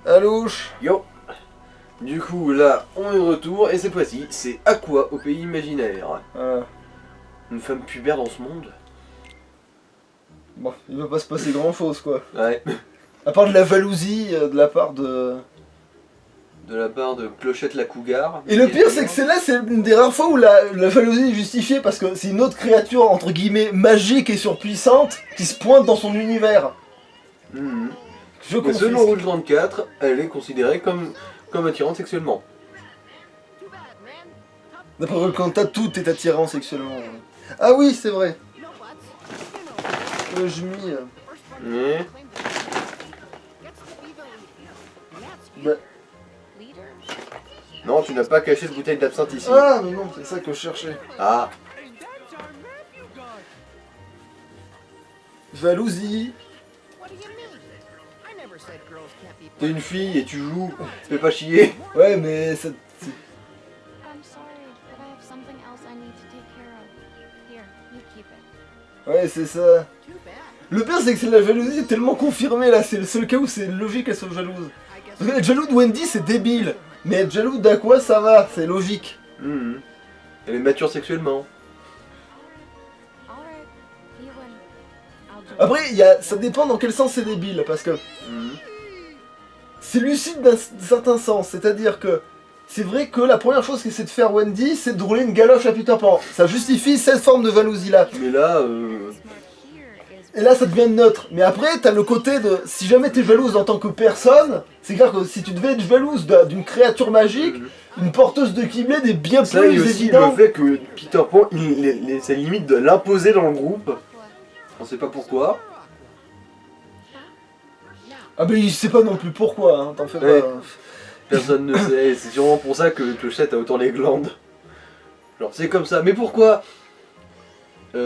Alouche. Yo. Du coup là on est de retour et cette fois-ci c'est Aqua au pays imaginaire. Une femme pubère dans ce monde. Bon, il va pas se passer grand chose quoi. Ouais. À part de la jalousie de la part de... De la part de Clochette la Cougar. Et le pire c'est que celle-là c'est une des rares fois où la jalousie est justifiée parce que c'est une autre créature entre guillemets magique et surpuissante qui se pointe dans son univers. Mmh. Je Mais selon Rule 34, elle est considérée comme attirante sexuellement. D'après Rule 34, tout est attirant sexuellement. Ah oui, c'est vrai. Je m'y... Mais... Bah... Non, tu n'as pas caché de bouteille d'absinthe ici. Ah mais non, c'est ça que je cherchais. Ah. Jalousie. T'es une fille et tu joues, fais pas chier. Ouais mais ça... Ouais c'est ça. Le pire c'est que la jalousie est tellement confirmée là, c'est le seul cas où c'est logique qu'elle soit jalouse. Parce que être jaloux de Wendy c'est débile. Mais être jaloux d'Aqua ça va, c'est logique. Mmh. Elle est mature sexuellement. Après, ça dépend dans quel sens c'est débile, parce que c'est lucide d'un certain sens, c'est-à-dire que c'est vrai que la première chose qu'essaie de faire Wendy, c'est de rouler une galoche à Peter Pan. Ça justifie cette forme de jalousie-là. Mais là, Et là, ça devient neutre. Mais après, t'as le côté de, si jamais t'es jalouse en tant que personne, c'est clair que si tu devais être jalouse d'une créature magique, une porteuse de Keyblade est bien ça plus et aussi évident. le fait que Peter Pan, c'est limite de l'imposer dans le groupe. On sait pas pourquoi. Ah mais il sait pas non plus pourquoi, hein, t'en fais Ouais. pas. Personne ne sait, c'est sûrement pour ça que Clochette a autant les glandes. Genre c'est comme ça, mais pourquoi Ah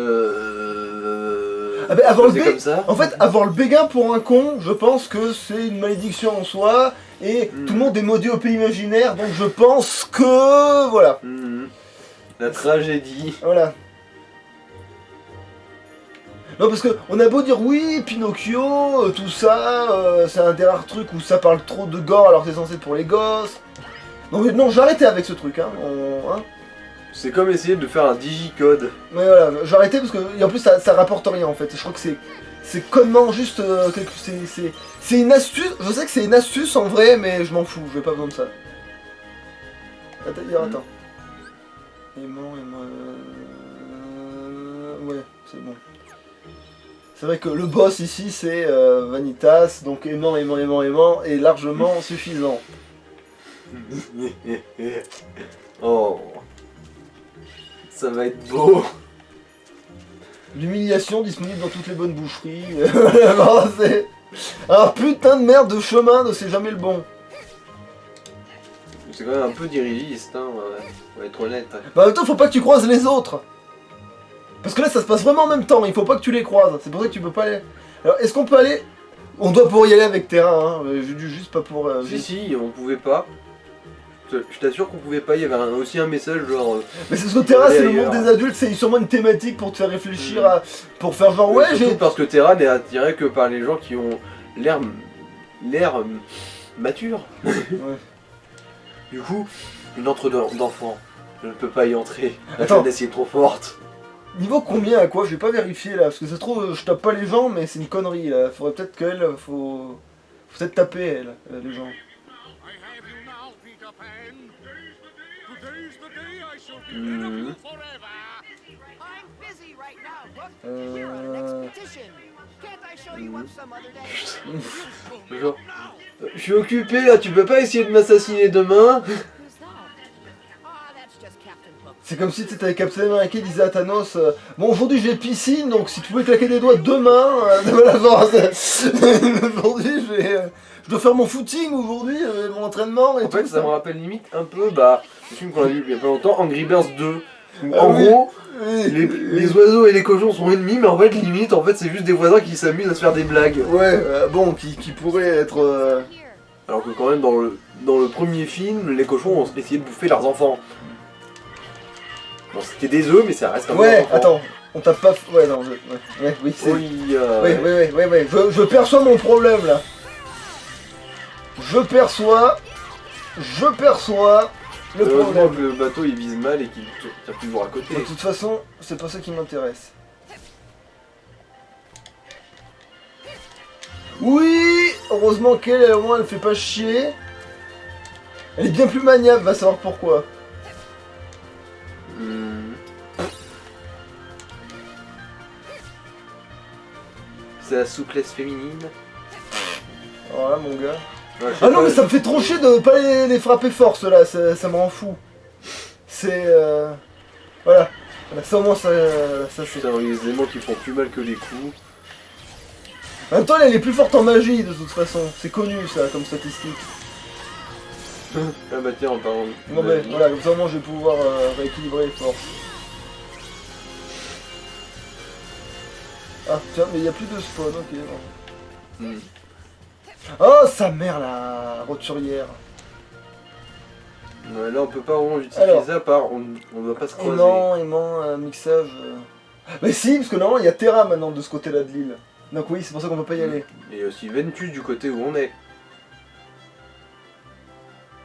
ben, avoir le c'est comme ça. En fait, avoir le béguin pour un con, je pense que c'est une malédiction en soi, et tout le monde est maudit au pays imaginaire, donc je pense que... voilà. La tragédie. Voilà. Non parce que on a beau dire oui, Pinocchio, tout ça, c'est un des rares trucs où ça parle trop de gore alors que c'est censé être pour les gosses. Non mais non, j'ai arrêté avec ce truc, hein. C'est comme essayer de faire un digicode. Mais voilà, j'ai arrêté parce que et en plus ça rapporte rien en fait. Je crois que c'est connement juste c'est une astuce. Je sais que c'est une astuce en vrai, mais je m'en fous, j'ai pas besoin de ça. Attends. Aimant. Ouais, c'est bon. C'est vrai que le boss ici c'est Vanitas, donc aimant est largement suffisant. Oh, ça va être beau. L'humiliation disponible dans toutes les bonnes boucheries. C'est un putain de merde de chemin, c'est jamais le bon. C'est quand même un peu dirigiste, hein, on va être honnête. Bah en même temps, faut pas que tu croises les autres. Parce que là, ça se passe vraiment en même temps, il faut pas que tu les croises. C'est pour ça que tu peux pas aller. Alors, est-ce qu'on peut aller... On doit pouvoir y aller avec Terra, hein. Je dis juste pas pour... Si, on pouvait pas. Je t'assure qu'on pouvait pas, il y avait aussi un message genre... Mais c'est ce que Terra, c'est le monde des adultes, c'est sûrement une thématique pour te faire réfléchir à... Pour faire genre, ouais, surtout parce que Terra n'est attiré que par les gens qui ont l'air mature. Ouais. Du coup, une entre d'enfant. Je ne peux pas y entrer. La Attends. jeunesse est trop forte. Niveau combien à quoi? Je vais pas vérifier là, parce que ça se trouve, je tape pas les gens, mais c'est une connerie là. Faudrait peut-être qu'elle, faut peut-être taper elle, les gens. Genre, je suis occupé là, tu peux pas essayer de m'assassiner demain? C'est comme si t'étais avec Captain America qui disait à Thanos bon aujourd'hui j'ai piscine donc si tu pouvais claquer des doigts demain aujourd'hui je dois faire mon footing aujourd'hui, mon entraînement et en tout fait ça me rappelle limite un peu le film qu'on a vu il y a pas longtemps, Angry Birds 2. En oui. gros, les oiseaux et les cochons sont ennemis, mais en fait limite c'est juste des voisins qui s'amusent à se faire des blagues. Ouais, bon, qui pourrait être... Alors que quand même dans le premier film, les cochons ont essayé de bouffer leurs enfants. Bon c'était des œufs mais ça reste quand même Ouais, des enfants. attends, on tape pas... Ouais, non, oui, c'est... Oui, Ouais, je perçois mon problème là. Je perçois le Heureusement problème. que le bateau il vise mal et qu'il tire toujours à côté. De toute façon, c'est pas ça qui m'intéresse. Oui, heureusement qu'elle, au moins, elle fait pas chier. Elle est bien plus maniable, va savoir pourquoi. C'est la souplesse féminine. Voilà, mon gars. Ouais, Ah non, mais ça me fait trop chier de pas les frapper fort, ceux-là, ça me rend fou. C'est... Voilà. Voilà, ça au moins, ça c'est... Putain, les aimants qui font plus mal que les coups. En même temps, elle est plus forte en magie, de toute façon. C'est connu, ça, comme statistique. Ah bah tiens, en parlant de Non mais magie. voilà, comme ça, moi, je vais pouvoir rééquilibrer les forces. Ah, tiens, mais il n'y a plus de spawn, ok. Non. Oh, sa mère, la roturière. Ouais, là, on peut pas vraiment l'utiliser Alors. à part, on doit pas se croiser. Aimant, mixage... Mais si, parce que normalement, il y a Terra maintenant de ce côté-là de l'île. Donc oui, c'est pour ça qu'on peut pas y aller. Et aussi Ventus du côté où on est.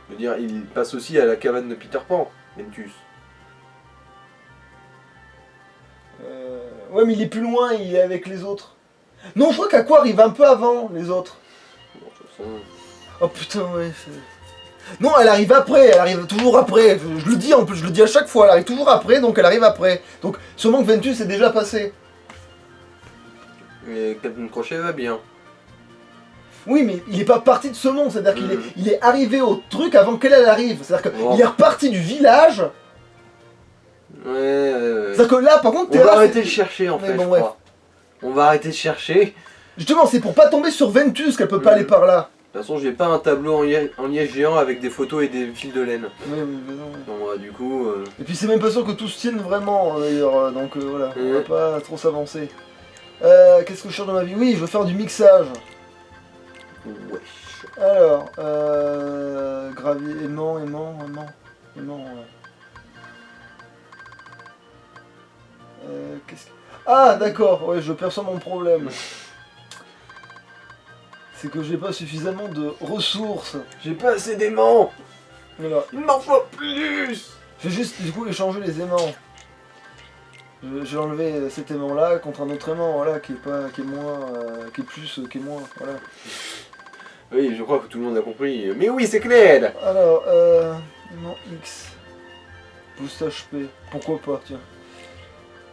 Je veux dire, il passe aussi à la cabane de Peter Pan, Ventus. Ouais, mais il est plus loin, il est avec les autres. Non, je crois qu'Aqua arrive un peu avant les autres. Bon, de toute façon... Oh putain, ouais. Non, elle arrive après, elle arrive toujours après. Je le dis en plus, je le dis à chaque fois, elle arrive toujours après, donc elle arrive après. Donc sûrement que Ventus est déjà passé. Et Captain Crochet va bien. Oui, mais il est pas parti de ce monde, c'est-à-dire qu'il Mhm. il est arrivé au truc avant qu'elle elle arrive. C'est-à-dire qu'il Bon. est reparti du village. Ouais. C'est-à-dire que là, par contre, On va Terra, arrêter c'est- de chercher en Mais fait, bon, je ouais. crois. On va arrêter de chercher. Justement, c'est pour pas tomber sur Ventus qu'elle peut pas Mhm. aller par là. De toute façon, j'ai pas un tableau en liège géant avec des photos et des fils de laine. Oui, oui, mais non. Donc du coup... Et puis c'est même pas sûr que tout se tienne vraiment d'ailleurs, donc voilà, on va pas trop s'avancer. Qu'est-ce que je cherche dans ma vie? Oui, je veux faire du mixage. Wesh. Alors, gravier, aimant, ouais. Qu'est-ce que... Ah d'accord, ouais, je perçois mon problème. C'est que j'ai pas suffisamment de ressources. J'ai pas assez d'aimants. Voilà. Il m'en faut plus. Je vais juste du coup échanger les aimants. Je vais enlever cet aimant là contre un autre aimant, voilà, qui est moins, qui est plus, qui est moins, voilà. Oui, je crois que tout le monde a compris. Mais oui, c'est clair. Alors, aimant X. Boost HP. Pourquoi pas, tiens.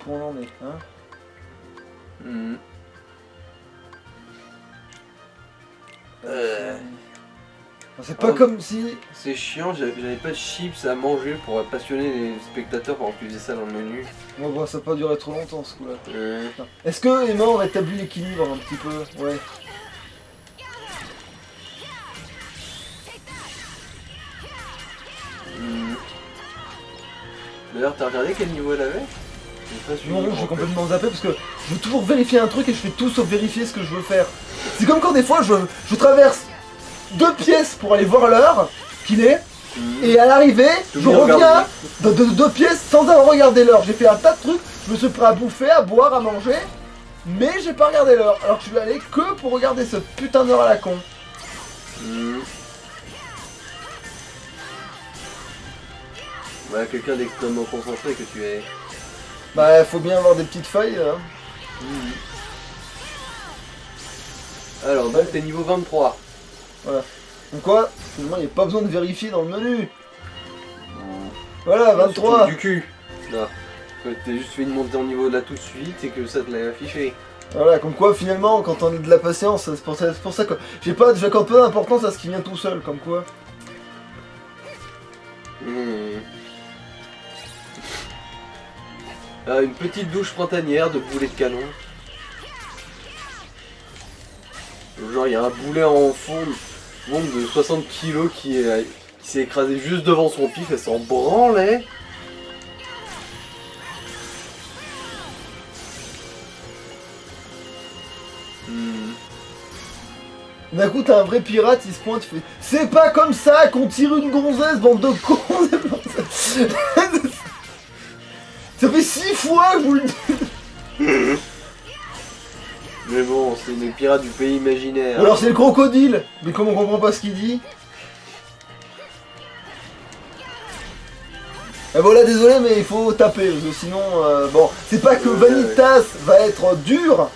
Pour on en est, hein. C'est pas Oh. comme si... C'est chiant, j'avais pas de chips à manger pour passionner les spectateurs pendant que tu faisais ça dans le menu. Bon, bah, ça va pas durer trop longtemps ce coup-là. Est-ce que aimant rétablit l'équilibre un petit peu? Ouais. D'ailleurs, t'as regardé quel niveau elle avait? J'ai pas suivi, Non, en j'ai fait. complètement zappé parce que je veux toujours vérifier un truc et je fais tout sauf vérifier ce que je veux faire. C'est comme quand des fois je traverse 2 pièces pour aller voir l'heure qu'il est, et à l'arrivée, je T'oublies de reviens regarder. de 2 pièces sans avoir regardé l'heure. J'ai fait un tas de trucs, je me suis prêt à bouffer, à boire, à manger, mais j'ai pas regardé l'heure. Alors que je suis allé que pour regarder ce putain d'heure à la con. Voilà, quelqu'un d'extrêmement concentré que tu es. Bah, faut bien avoir des petites failles. Hein. Alors, donc t'es niveau 23. Donc quoi, finalement, il n'y a pas besoin de vérifier dans le menu. Voilà, C'est 23. du cul. Là. T'as juste fait une montée en niveau là tout de suite et que ça te l'a affiché. Voilà, comme quoi finalement, quand on a de la patience, c'est pour ça que j'accorde peu d'importance à ce qui vient tout seul, comme quoi. Une petite douche printanière de boulet de canon. Genre il y a un boulet en fond de 60 kg qui s'est écrasé juste devant son pif et s'en branlait. D'un coup, t'as un vrai pirate, il se pointe, il fait c'est pas comme ça qu'on tire une gonzesse, bande de cons. Ça fait 6 fois que je vous le dis. Mais bon, c'est les pirates du pays imaginaire. Ou alors c'est le crocodile. Mais comme on comprend pas ce qu'il dit. Et voilà, désolé, mais il faut taper, parce que sinon, bon, c'est pas que Vanitas va être dur,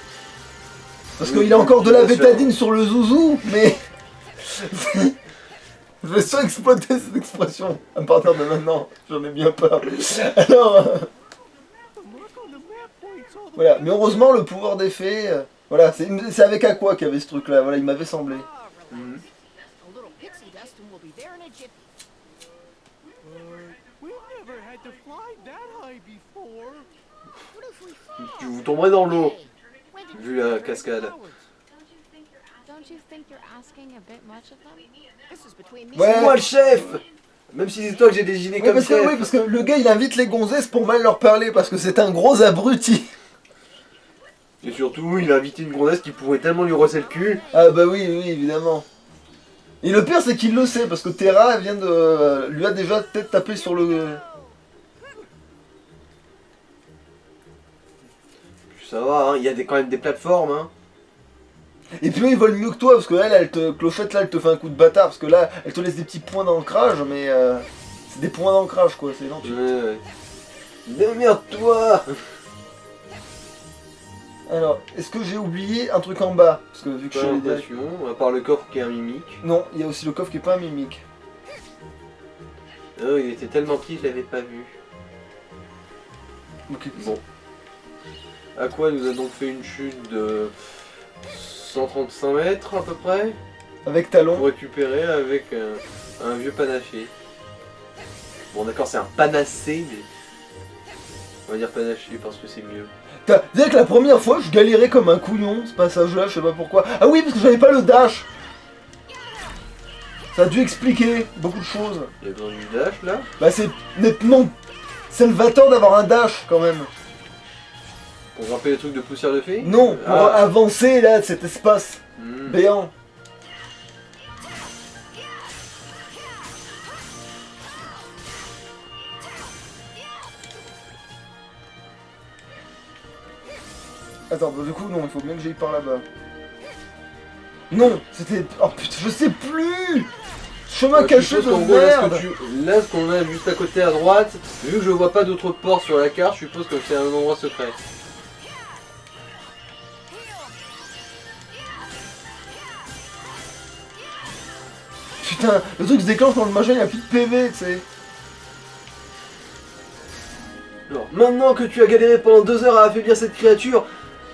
parce qu'il a encore de la bétadine sur le zouzou, mais je vais surexploiter cette expression à partir de maintenant, j'en ai bien peur. Alors, voilà, mais heureusement, le pouvoir d'effet, voilà, c'est avec Aqua qu'il y avait ce truc-là, voilà, il m'avait semblé. Vous tomberez dans l'eau, vu la cascade. Ouais. C'est moi le chef. Même si c'est toi que j'ai désigné comme parce chef. que, oui, parce que le gars il invite les gonzesses pour mal leur parler, parce que c'est un gros abruti. Et surtout, il a invité une gonzesse qui pourrait tellement lui rosser le cul. Ah bah oui, oui, évidemment. Et le pire c'est qu'il le sait, parce que Terra elle vient de... lui a déjà peut-être tapé sur le... Ça va, hein, il y a quand même des plateformes. Hein. Et puis eux, ils volent mieux que toi, parce que elle te... Clochette là, elle te fait un coup de bâtard, parce que là, elle te laisse des petits points d'ancrage, mais... c'est des points d'ancrage quoi, c'est lent. Ouais. Démerde-toi. Alors, est-ce que j'ai oublié un truc en bas? Parce que vu que je suis allé direct... à part le coffre qui est un mimique. Non, il y a aussi le coffre qui est pas un mimique. Oh, il était tellement petit, je l'avais pas vu. Ok, bon. Aqua nous a donc fait une chute de 135 mètres à peu près. Avec talon. Pour récupérer avec un vieux panaché. Bon d'accord, c'est un panacé, mais... On va dire panaché parce que c'est mieux. T'as dit que la première fois, je galérais comme un couillon, ce passage-là, je sais pas pourquoi. Ah oui, parce que j'avais pas le dash. Ça a dû expliquer beaucoup de choses. Il y a besoin du dash là. Bah c'est nettement salvateur d'avoir un dash quand même. Pour grimper les trucs de poussière de fée. Non, pour avancer là de cet espace béant. Attends, bah, du coup non, il faut bien que j'aille par là-bas. Non, c'était... Oh putain, je sais plus. Chemin caché de merde. Là, ce qu'on a juste à côté à droite, vu que je vois pas d'autres ports sur la carte, je suppose que c'est un endroit secret. Putain, le truc se déclenche quand le machin il a plus de PV, tu sais. Alors, maintenant que tu as galéré pendant 2 heures à affaiblir cette créature,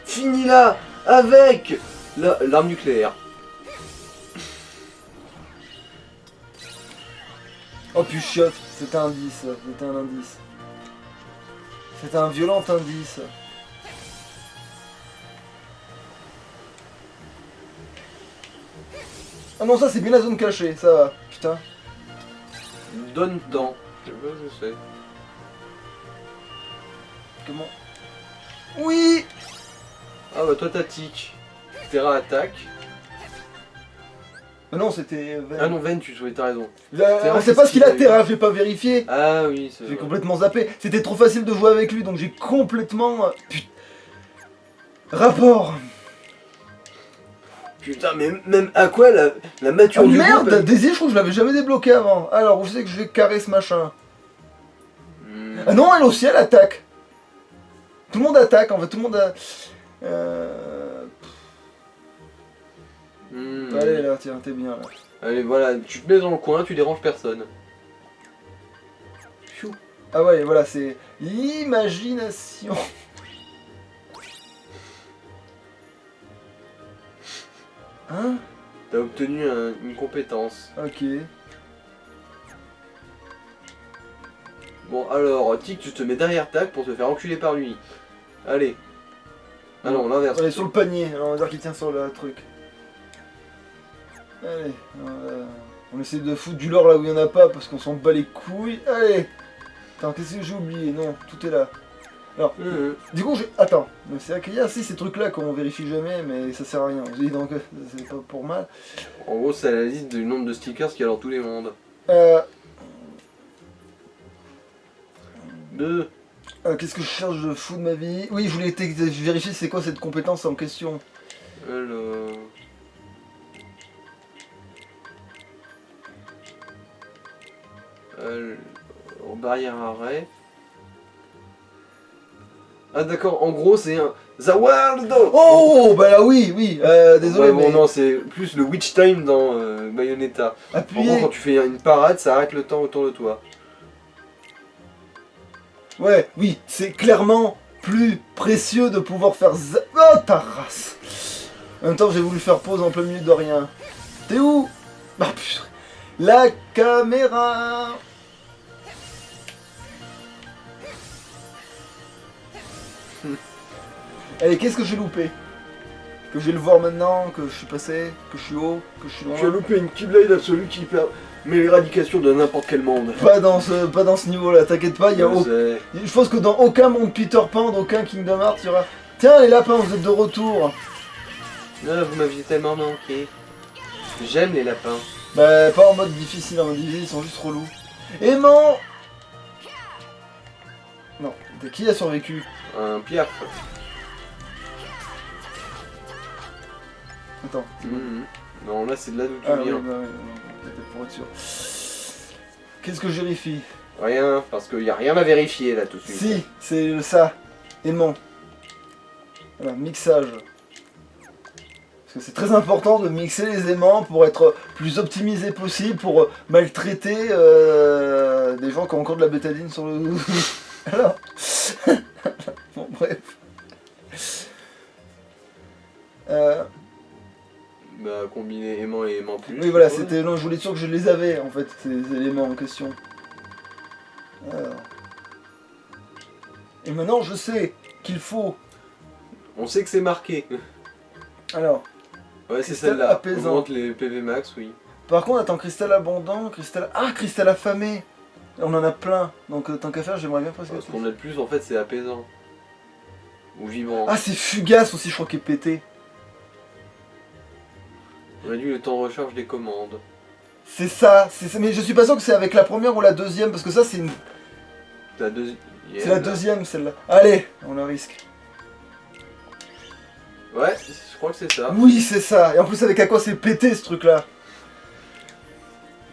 finis-la avec l'arme nucléaire. Oh puis chiotte, c'était un indice, c'était un indice. C'était un violent indice. Ah non, ça c'est bien la zone cachée, ça va, putain. Donne temps. Je sais pas, je sais. Comment? Oui. Ah bah toi t'as tic. Terra attaque. Non, c'était... Ah non, Ventus, oui, t'as raison. On sait pas ce qu'il a Terra, j'ai pas vérifié. Ah oui, c'est J'ai complètement zappé. C'était trop facile de jouer avec lui, donc j'ai complètement... Putain. Rapport. Putain, mais même Aqua, la mature du merde, groupe... Daisy, je crois que je l'avais jamais débloqué avant. Alors, où c'est que je vais carrer ce machin? Ah non, elle aussi, elle attaque. Tout le monde attaque, en fait, tout le monde a... Allez, là, tiens, t'es bien, là. Allez, voilà, tu te mets dans le coin, tu déranges personne. Chou. Ah ouais, voilà, c'est l'imagination. Hein? T'as obtenu une compétence. Ok. Bon, alors, Tic, tu te mets derrière Tac pour te faire enculer par lui. Allez. Ah non, l'inverse. On est sur le panier, alors on va dire qu'il tient sur le truc. Allez, on essaie de foutre du lore là où il n'y en a pas parce qu'on s'en bat les couilles. Allez. Attends, qu'est-ce que j'ai oublié? Non, tout est là. Alors, du coup, attends, c'est vrai qu'il y a aussi ces trucs là qu'on vérifie jamais, mais ça sert à rien. Donc, c'est pas pour mal. En gros, c'est la liste du nombre de stickers qu'il y a dans tous les mondes. 2. Qu'est-ce que je cherche de fou de ma vie? Oui, je voulais vérifier c'est quoi cette compétence en question. Alors... barrière arrêt. Ah d'accord, en gros c'est un Zawaldo. Oh bah là oui, oui, désolé ouais, bon, mais... non, c'est plus le Witch Time dans Bayonetta. Appuyez. En gros, quand tu fais une parade, ça arrête le temps autour de toi. Ouais, oui, c'est clairement plus précieux de pouvoir faire oh ta race. En même temps j'ai voulu faire pause en plein milieu de rien. T'es où? Ah putain. La caméra. Allez, qu'est-ce que j'ai loupé? Que je vais le voir maintenant, que je suis passé, que je suis haut, que je suis loin. Tu as loupé une Keyblade absolue qui met l'éradication de n'importe quel monde. Pas dans ce niveau-là, t'inquiète pas, je pense que dans aucun monde Peter Pan, d'aucun Kingdom Hearts, il y aura... Tiens les lapins, vous êtes de retour. Ah, vous m'aviez tellement manqué. J'aime les lapins. Bah, pas en mode difficile, en mode difficile, ils sont juste relous. Aimant. Non, qui a survécu? Un piaf. Attends. Non, là c'est de là d'où tu Ah, viens. oui, bah, peut-être pour être sûr. Qu'est-ce que je vérifie? Rien, parce qu'il n'y a rien à vérifier là tout de suite. Si, c'est ça. Aimant. Voilà, mixage. Parce que c'est très important de mixer les aimants pour être plus optimisé possible, pour maltraiter des gens qui ont encore de la bétadine sur le... Alors... Bon, bref. Bah, combiner aimant et aimant plus. Oui, voilà, c'était... Non, je voulais être sûr que je les avais, en fait, ces éléments en question. Alors... Et maintenant, je sais qu'il faut... On sait que c'est marqué. Alors... Ouais, c'est Cristal celle-là. apaisant. Augmente les PV max, oui. Par contre, attends, cristal abondant, cristal... Ah, cristal affamé. On en a plein, donc tant qu'à faire, j'aimerais bien presque... Ce qu'on a le plus, en fait, c'est apaisant. Ou vibrant. Ah, c'est fugace aussi, je crois qu'il est pété. Réduit le temps de recharge des commandes. C'est ça, mais je suis pas sûr que c'est avec la première ou la deuxième, parce que ça, c'est une... La deuxième. C'est la deuxième, celle-là. Allez, on le risque. Ouais, je crois que c'est ça. Oui, c'est ça. Et en plus, avec à quoi c'est pété, ce truc-là.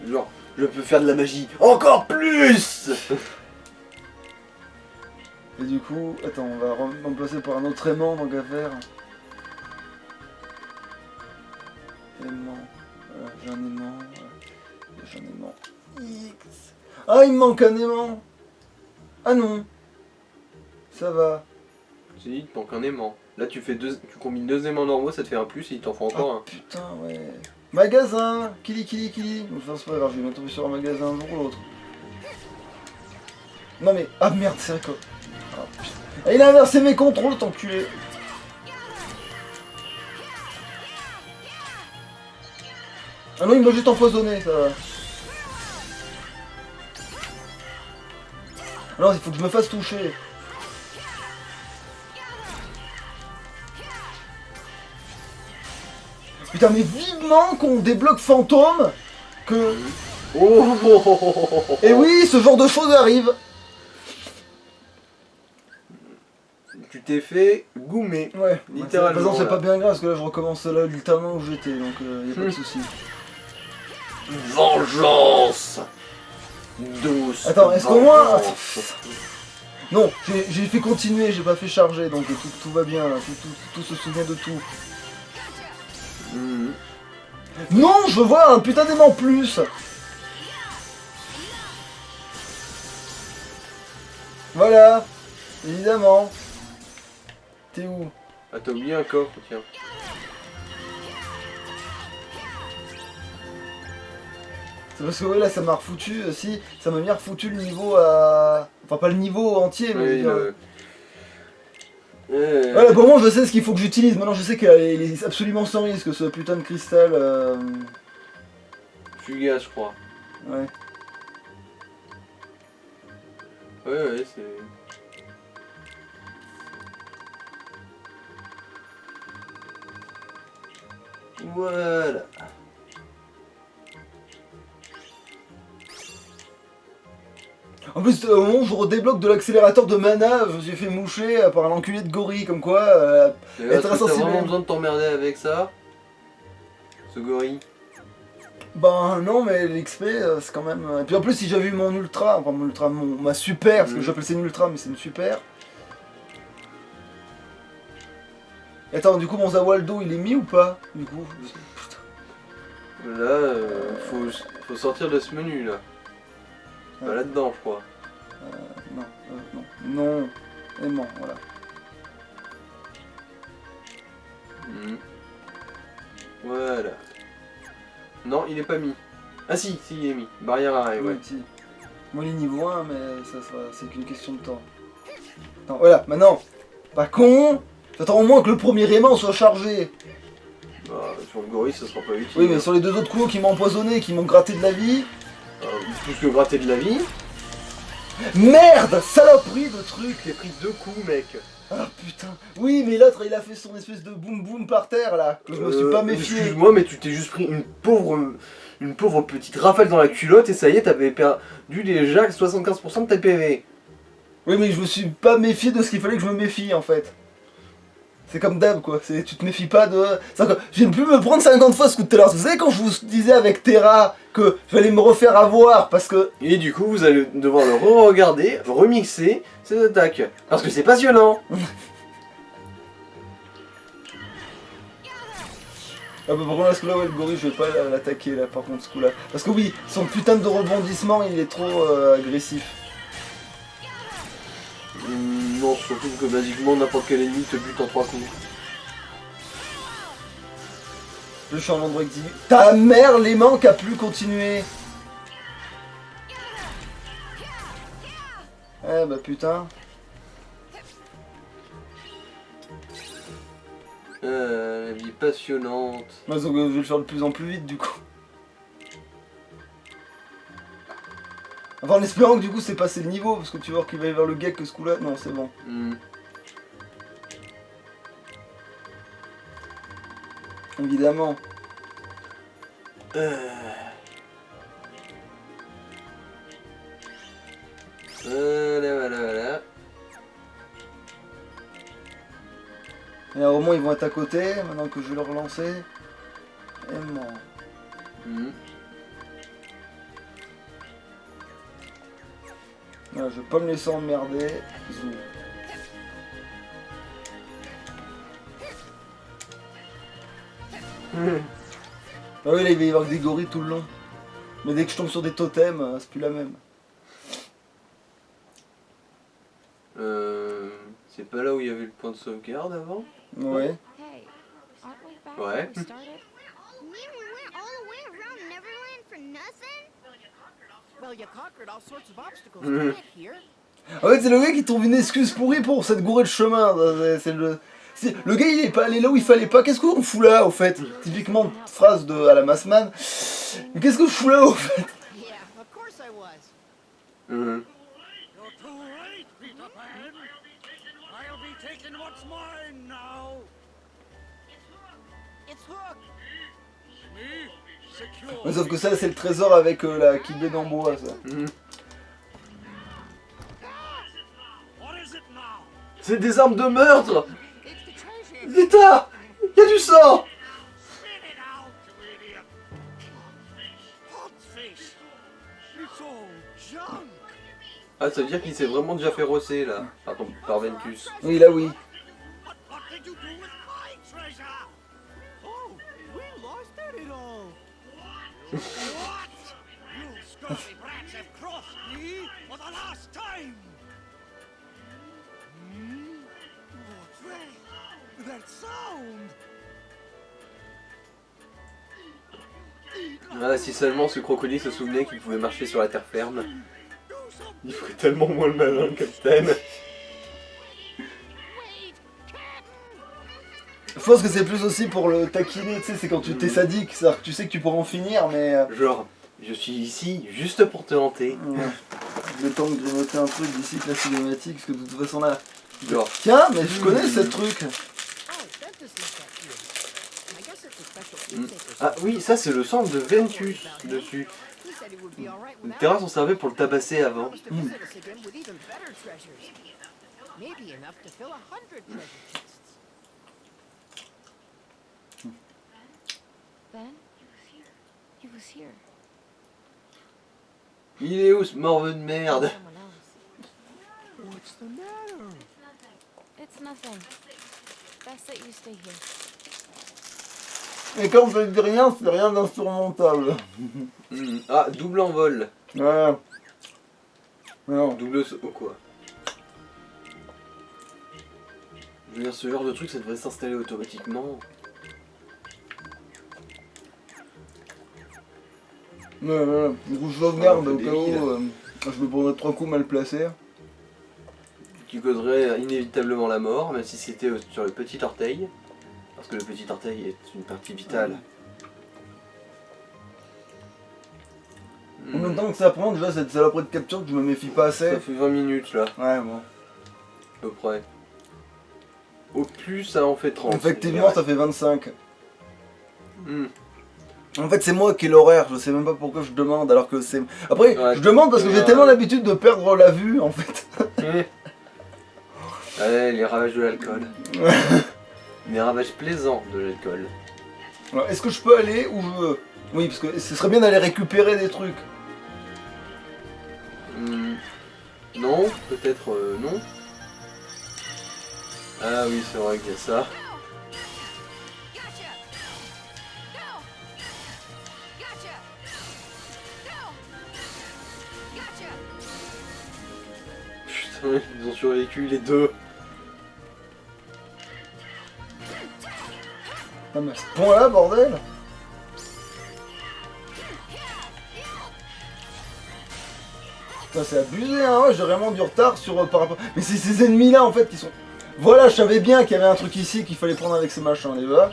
Genre, je peux faire de la magie encore plus. Et du coup, attends, on va remplacer par un autre aimant, donc à faire. Aimant. Voilà, j'ai un aimant. Voilà. J'ai un aimant. X. Ah, il me manque un aimant. Ah non. Ça va. J'ai dit, il te manque un aimant. Là, tu combines deux aimants normaux, ça te fait un plus et il t'en faut encore un. Putain, ouais. Magasin. Kili. Enfin, c'est pas grave, je vais bien tomber sur un magasin un jour ou l'autre. Non mais... Ah merde, c'est un co... Ah, putain. Et il a inversé mes contrôles, tant enculé. Ah non, il m'a juste empoisonné, ça va. Alors, il faut que je me fasse toucher. Putain, mais vivement qu'on débloque fantôme que... Oh. Et oui, ce genre de choses arrive. Tu t'es fait goumer. Ouais, littéralement. Par exemple, c'est là. pas bien grave parce que là, je recommence là littéralement où j'étais, donc y a pas de soucis. Vengeance douce. Attends, est-ce qu'au moins... vengeance. Non, j'ai fait continuer, j'ai pas fait charger, donc tout va bien, là, tout se souvient de tout. Non, je veux voir un putain d'aimant plus. Voilà, évidemment. T'es où? Ah, t'as oublié un coffre, tiens. C'est parce que ouais, là ça m'a refoutu, si, ça m'a bien refoutu le niveau à... Enfin pas le niveau entier, mais... Oui, je veux dire... Voilà, pour moi je sais ce qu'il faut que j'utilise, maintenant je sais qu'il est absolument sans risque ce putain de cristal... Fugace, je crois. Ouais. Ouais, c'est... Voilà. En plus, au moment où je redébloque de l'accélérateur de mana, je me suis fait moucher par un enculé de gorille, comme quoi... Et là, t'as vraiment besoin de t'emmerder avec ça? Ce gorille? Ben non, mais l'XP, c'est quand même... Et puis en plus, si j'avais eu mon ultra, enfin ma super, parce que j'appelle ça une ultra, mais c'est une super. Et attends, du coup, mon Zawaldo, il est mis ou pas? Du coup, là, faut sortir de ce menu, là. Pas là-dedans, je crois. non, aimant, voilà. Voilà. Non, il est pas mis. Ah si, il est mis. Barrière arrêt, ouais. Si. Moi, il est niveau 1, mais c'est qu'une question de temps. Attends, voilà, maintenant, pas con. J'attends au moins que le premier aimant soit chargé. Bah, sur le gorille, ça sera pas utile. Oui, mais sur les deux autres coups qui m'ont empoisonné, qui m'ont gratté de la vie... Plus que gratter de la vie. Merde, saloperie de truc. T'as pris 2 coups, mec. Ah putain. Oui, mais l'autre, il a fait son espèce de boum boum par terre, là, que je me suis pas méfié. Excuse-moi, mais tu t'es juste pris une pauvre petite rafale dans la culotte et ça y est, t'avais perdu déjà 75% de ta PV. Oui, mais je me suis pas méfié de ce qu'il fallait que je me méfie, en fait. C'est comme d'hab, quoi. Tu te méfies pas de... Je viens plus me prendre 50 fois ce coup de tout à l'heure. Vous savez, quand je vous disais avec Terra que j'allais me refaire avoir parce que... Et du coup, vous allez devoir le re-regarder, remixer ces attaques. Parce que c'est passionnant. Ah bah par contre là ce coup là ouais le gorille je vais pas l'attaquer là par contre ce coup là. Parce que oui, son putain de rebondissement il est trop agressif. Non, surtout que basiquement n'importe quel ennemi te bute en 3 coups. Je suis en endroit exigu. Ta mère l'aimant qui a plus continué. Eh bah putain. La vie passionnante. Moi donc, je vais le faire de plus en plus vite du coup. Enfin en espérant que du coup c'est passé le niveau, parce que tu vois qu'il va y avoir le gag que ce coup là. Non c'est bon. Évidemment. Voilà. Et au moins ils vont être à côté, maintenant que je vais le relancer. Et mort. Voilà, je vais pas me laisser emmerder. Zou. Ah oui là il va y avoir des gorilles tout le long. Mais dès que je tombe sur des totems, c'est plus la même. C'est pas là où il y avait le point de sauvegarde avant? Ouais. Ouais. En fait c'est le gars qui trouve une excuse pourrie pour cette gourée de chemin. C'est le gars il est pas allé là où il fallait pas. Qu'est-ce qu'on fout là au fait? Typiquement phrase de à la Massman. Mais qu'est-ce que je fous là au fait? Ouais, sauf que ça c'est le trésor avec la kibé en bois ça. C'est des armes de meurtre! Zeta! Y'a du sang! Ah, ça veut dire qu'il s'est vraiment déjà fait rosser là, par Ventus. Oui, là oui. Ah, si seulement ce crocodile se souvenait qu'il pouvait marcher sur la terre ferme. Il ferait tellement moins le malin, le capitaine. Je pense que c'est plus aussi pour le taquiner, tu sais, c'est quand tu t'es sadique, c'est-à-dire que tu sais que tu pourras en finir, mais... Genre, je suis ici juste pour te hanter. Ouais. Le temps de grignoter un truc d'ici que la cinématique, parce que de toute façon là... Genre... Tiens, mais je connais ce truc. Ah oui, ça c'est le centre de Ventus dessus. Une terrasse, on servait pour le tabasser avant. Il est où ce morveux de merde? Et quand je dis rien, c'est rien d'insurmontable. Ah, double envol. Ouais. Non. Double saut. Oh quoi? Je veux dire, ce genre de truc, ça devrait s'installer automatiquement. Ouais. Du coup, je sauvegarde au cas où je me prendrais 3 coups mal placés. Qui causerait inévitablement la mort, même si c'était sur le petit orteil. Parce que le petit orteil est une partie vitale. En même temps que ça prend déjà cette saloperie de capture que je me méfie pas assez. Ça fait 20 minutes là. Ouais, bon. À peu près. Au plus, ça en fait 30. Effectivement, ça fait 25. En fait, c'est moi qui ai l'horaire, je sais même pas pourquoi je demande alors que c'est... Après, ouais, je demande parce que j'ai tellement l'habitude de perdre la vue en fait. Ouais, les ravages de l'alcool. Les ravages plaisants de l'alcool. Est-ce que je peux aller où je veux? Oui, parce que ce serait bien d'aller récupérer des trucs. Non, peut-être non. Ah oui, c'est vrai qu'il y a ça. Putain, ils ont survécu les deux. Ah mais à ce point-là, bordel! Putain, c'est abusé, hein, ouais, j'ai vraiment du retard sur par rapport... Mais c'est ces ennemis-là, en fait, qui sont... Voilà, je savais bien qu'il y avait un truc ici qu'il fallait prendre avec ces machins, les gars.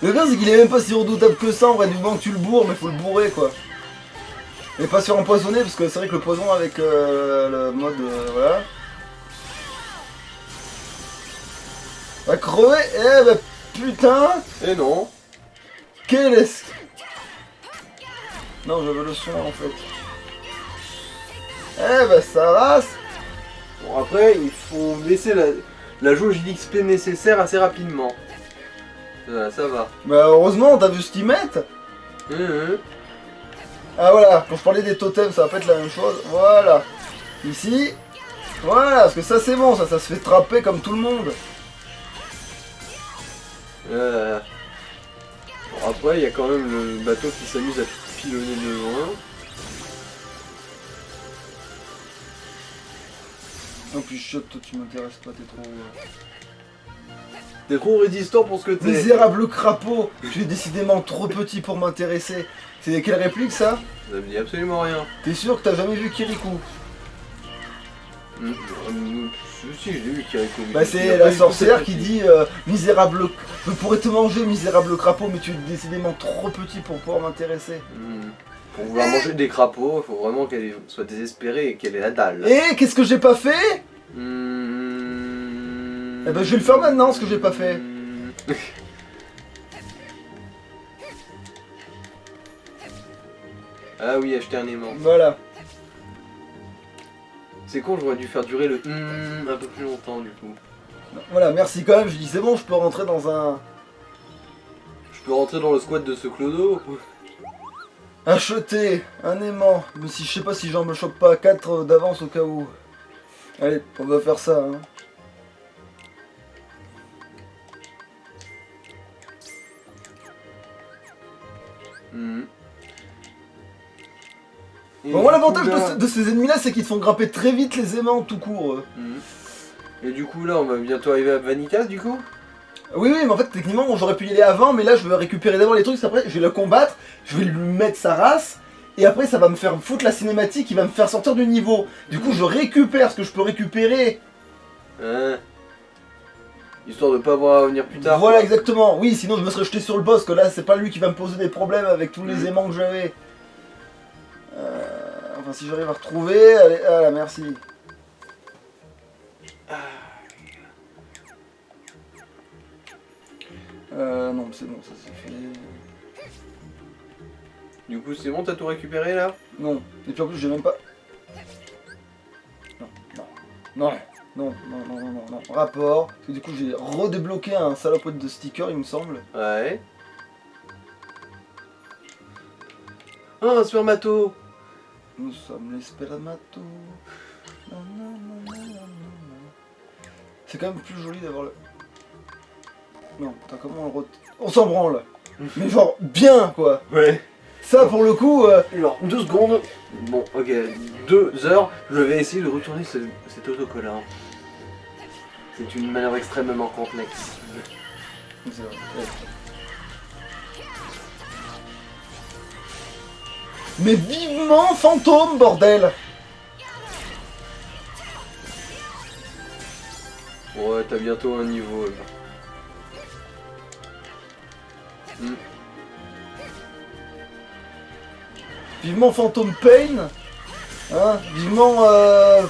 Le pire, c'est qu'il est même pas si redoutable que ça, en vrai, du moment que tu le bourres, mais faut le bourrer, quoi. Et pas sur empoisonné, parce que c'est vrai que le poison avec le mode... voilà. Va crever. Eh bah putain. Et non. Quel est... Non, j'avais le son en fait. Eh bah ça race. Bon, après, il faut laisser la jauge d'XP nécessaire assez rapidement. Ça va. Bah heureusement, t'as vu ce qu'ils mettent. Ah voilà, quand je parlais des totems, ça va pas être la même chose. Voilà. Ici. Voilà, parce que ça c'est bon, ça se fait trapper comme tout le monde. Bon, après, il y a quand même le bateau qui s'amuse à pilonner de loin. Non, puis shot, toi tu m'intéresses pas, t'es trop... T'es trop résistant pour ce que t'es. Misérable crapaud, je suis décidément trop petit pour m'intéresser. C'est quelle réplique ça? Ça me dit absolument rien. T'es sûr que t'as jamais vu Kirikou? Si, j'ai vu Kirikou. Bah c'est la sorcière qui dit misérable... Je pourrais te manger, misérable crapaud, mais tu es décidément trop petit pour pouvoir m'intéresser. Pour vouloir manger des crapauds, il faut vraiment qu'elle soit désespérée et qu'elle ait la dalle. Et qu'est-ce que j'ai pas fait? Eh ben je vais le faire maintenant, ce que j'ai pas fait. Ah oui, acheter un aimant. Voilà. C'est con, j'aurais dû faire durer le un peu plus longtemps du coup. Voilà, merci quand même, je dis c'est bon, je peux rentrer dans un... Je peux rentrer dans le squat de ce clodo. Acheter un aimant, mais si je sais pas si j'en me chope pas 4 d'avance au cas où. Allez, on va faire ça, hein. Bon, moi l'avantage de ces ennemis là, c'est qu'ils te font grimper très vite les aimants tout court. Et du coup là, on va bientôt arriver à Vanitas du coup. Oui, mais en fait, techniquement, j'aurais pu y aller avant, mais là, je vais récupérer d'abord les trucs, après, je vais le combattre, je vais lui mettre sa race, et après, ça va me faire foutre la cinématique, il va me faire sortir du niveau. Du coup, je récupère ce que je peux récupérer. Histoire de pas avoir à venir plus tard. Voilà, exactement. Oui, sinon, je me serais jeté sur le boss, que là, c'est pas lui qui va me poser des problèmes avec tous les aimants que j'avais. Enfin, si j'arrive à retrouver, allez, ah, merci. Non, c'est bon, ça c'est fait. Du coup, c'est bon, t'as tout récupéré là? Non, et puis en plus, j'ai même pas. Non. Rapport. Parce que du coup, j'ai redébloqué un salopote de sticker, il me semble. Ouais. Oh, un spermato. Nous sommes les spermato. C'est quand même plus joli d'avoir le. Non, putain, comment on s'en branle. Mais genre, bien quoi. Ouais. Ça pour le coup. Alors, 2 secondes. Bon, ok, 2 heures. Je vais essayer de retourner cet autocollant. C'est une manœuvre extrêmement complexe. C'est vrai. Ouais. Mais vivement fantôme, bordel! Ouais, t'as bientôt un niveau là. Vivement fantôme pain! Hein? Vivement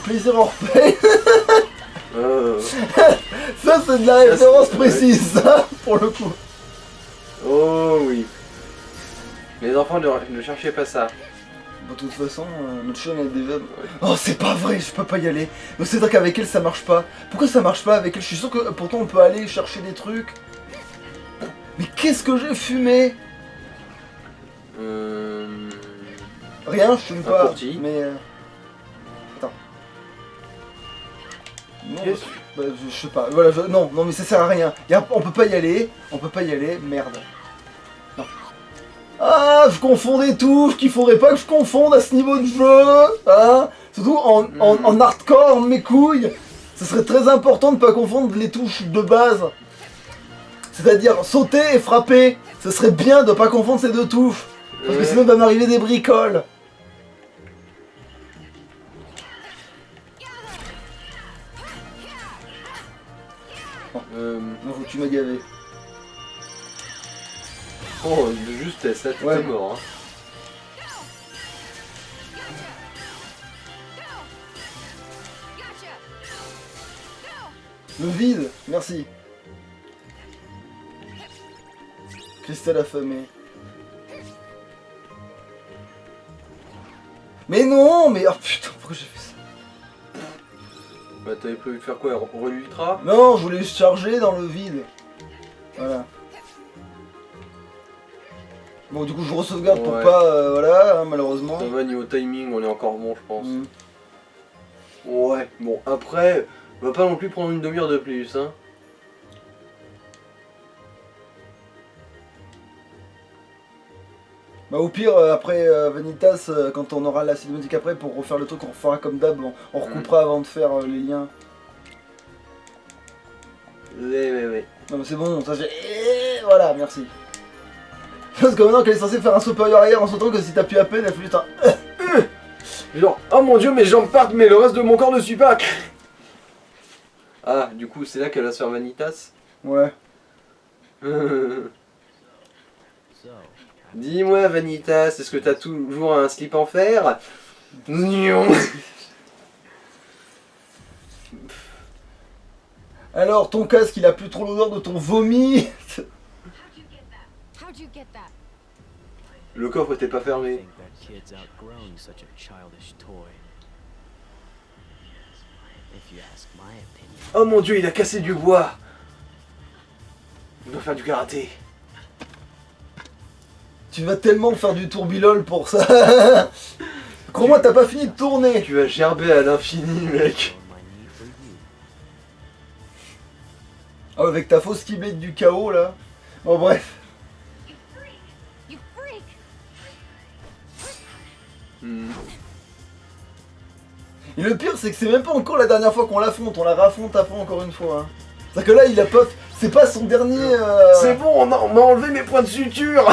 plaisir hors pain! Ça c'est de la référence précise, ça, pour le coup. Oh oui. Les enfants ne cherchez pas ça. De toute façon, notre chaîne est déjà... Oh c'est pas vrai, je peux pas y aller. Mais c'est vrai qu'avec elle ça marche pas. Pourquoi ça marche pas avec elle? Je suis sûr que pourtant on peut aller chercher des trucs. Mais qu'est-ce que j'ai fumé? Rien, je fume pas. Courtis. Mais... Attends. Non, bah, je sais pas. Voilà, non, mais ça sert à rien. On peut pas y aller. Merde. Non. Ah, je confonds des touches qu'il faudrait pas que je confonde à ce niveau de jeu. Hein, surtout en hardcore, mes couilles. Ce serait très important de pas confondre les touches de base. C'est-à-dire sauter et frapper. Ce serait bien de pas confondre ces 2 touches. Parce que sinon il va m'arriver des bricoles. Non, tu m'as gavé. Oh, de justesse, là, tout est mort. Hein. Le vide, merci. Cristal affamé. Mais non, mais oh putain, pourquoi j'ai fait ça? Bah t'avais prévu de faire quoi? Roi Ultra? Non, je voulais charger dans le vide. Voilà. Bon, du coup, je re-sauvegarde pour pas... voilà, hein, malheureusement. Ça va, niveau timing, on est encore bon, je pense. Ouais, bon, après, on va pas non plus prendre une demi-heure de plus, hein. Bah au pire, après Vanitas, quand on aura la cinématique après, pour refaire le truc, on refera comme d'hab, on recoupera avant de faire les liens. Ouais. Non mais c'est bon, ça j'ai... Voilà, merci. Parce que maintenant qu'elle est censée faire un supérieur arrière en sautant, que si t'appuies à peine, elle fait juste un... Genre, oh mon dieu, mes jambes partent, mais le reste de mon corps ne suit pas. Ah, du coup, c'est là qu'elle va se faire Vanitas. Ouais. Dis-moi, Vanitas, est-ce que t'as toujours un slip en fer? Non. Alors, ton casque, il a plus trop l'odeur de ton vomi. Le coffre était pas fermé. Oh mon dieu, il a cassé du bois. Il doit faire du karaté. Tu vas tellement faire du tourbilol pour ça. Crois-moi, t'as pas fini de tourner. Tu vas gerber à l'infini, mec. Oh, avec ta fausse Keyblade du chaos, là. Bon, bref. Et le pire, c'est que c'est même pas encore la dernière fois qu'on l'affronte. On la raffronte après encore une fois. Hein. C'est-à-dire que là, il a pas... C'est pas son dernier... C'est bon, on m'a enlevé mes points de suture.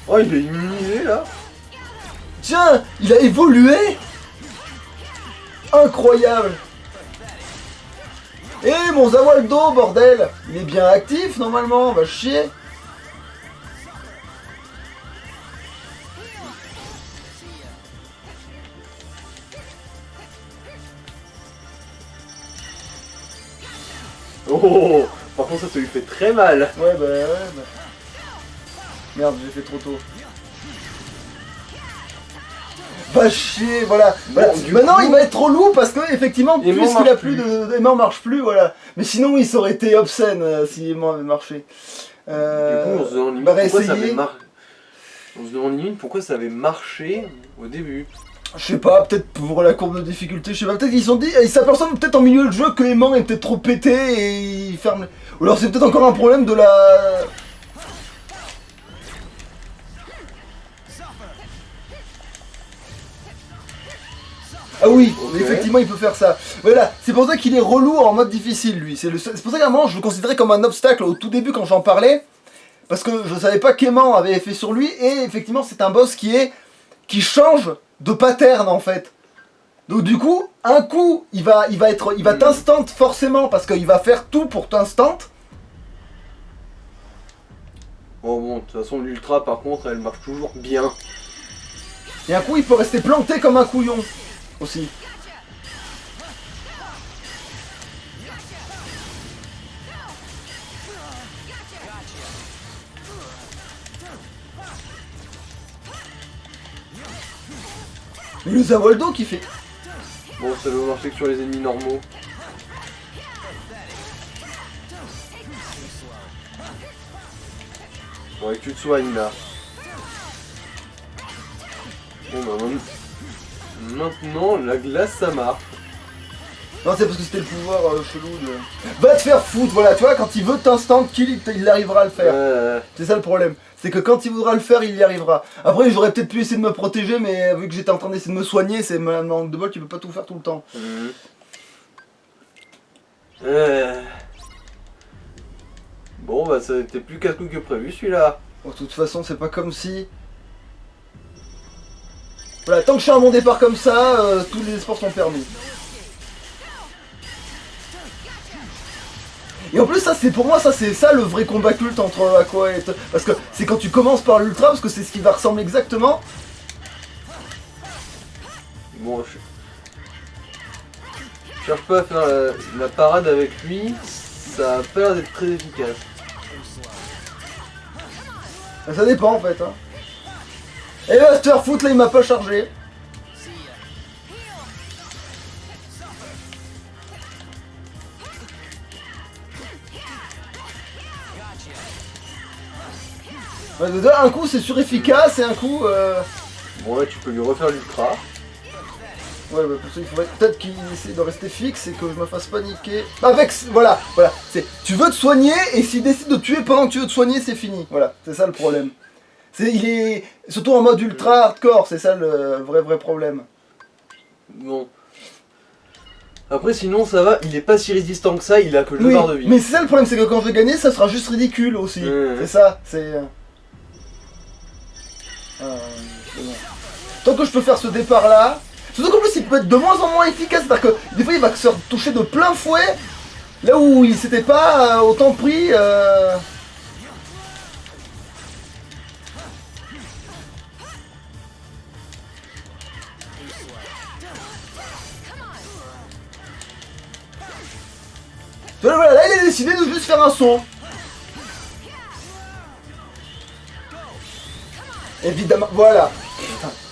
Oh, il est immunisé là. Tiens, il a évolué. Incroyable. Eh, mon Zawaldo, bordel. Il est bien actif, normalement, va chier. Oh, par contre, ça lui fait très mal. Ouais, bah. Merde, j'ai fait trop tôt. Va chier, voilà. Voilà. Maintenant il va être relou parce que effectivement puisqu'il a plus de aimant marche plus, voilà. Mais sinon oui, ça aurait été obscène si aimant avait marché. Du coup on se demande limite pourquoi ça avait marché. On se demande limite pourquoi ça avait marché au début. Je sais pas, peut-être pour la courbe de difficulté, je sais pas, peut-être qu'ils se sont dit, ils s'aperçoivent peut-être en milieu de jeu que aimant est peut-être trop pété et ils ferment. Ou alors c'est peut-être encore un problème de la. Ah oui, okay. Effectivement il peut faire ça. Voilà, c'est pour ça qu'il est relou en mode difficile lui. C'est pour ça qu'à un moment je le considérais comme un obstacle au tout début quand j'en parlais. Parce que je savais pas qu'aimant avait effet sur lui. Et effectivement c'est un boss qui change de pattern en fait. Donc du coup, un coup il va t'instant forcément parce qu'il va faire tout pour t'instant. Bon, de toute façon l'ultra par contre elle marche toujours bien. Et un coup il peut rester planté comme un couillon. Aussi. Mais le Zawaldo qui fait. Bon, ça doit marcher que sur les ennemis normaux. Ouais, que tu te soignes là. Bon bah maintenant la glace ça marche. Non c'est parce que c'était le pouvoir chelou de... Va te faire foutre, voilà, tu vois, quand il veut t'instant kill, il arrivera à le faire. C'est ça le problème. C'est que quand il voudra le faire, il y arrivera. Après j'aurais peut-être pu essayer de me protéger, mais vu que j'étais en train d'essayer de me soigner, c'est manque de bol, tu peux pas tout faire tout le temps. Bon bah ça était plus casse-couille que prévu celui-là. Bon, de toute façon c'est pas comme si... Voilà, tant que je suis à mon départ comme ça, tous les espoirs sont permis. Et en plus ça c'est pour moi c'est ça le vrai combat culte entre Aqua et... Parce que c'est quand tu commences par l'ultra, parce que c'est ce qui va ressembler exactement. Bon, je cherche pas à faire la parade avec lui, ça a pas l'air d'être très efficace. Ça dépend en fait hein. Et là, te faire foutre là, il m'a pas chargé. Un coup c'est surefficace et un coup Bon là tu peux lui refaire l'ultra. Ouais bah pour ça il faudrait peut-être qu'il essaie de rester fixe et que je me fasse paniquer. Avec voilà, c'est tu veux te soigner et s'il décide de tuer pendant que tu veux te soigner c'est fini. Voilà, c'est ça le problème. Il est surtout en mode ultra hardcore, c'est ça le vrai problème. Bon. Après sinon ça va, il est pas si résistant que ça, il a que le barre de vie. Mais c'est ça le problème, c'est que quand je vais gagner ça sera juste ridicule aussi. C'est ça, c'est... bon. Tant que je peux faire ce départ là, surtout qu'en plus il peut être de moins en moins efficace, c'est-à-dire que des fois il va se toucher de plein fouet, là où il s'était pas autant pris... Voilà, là il a décidé de juste faire un saut. Évidemment, voilà.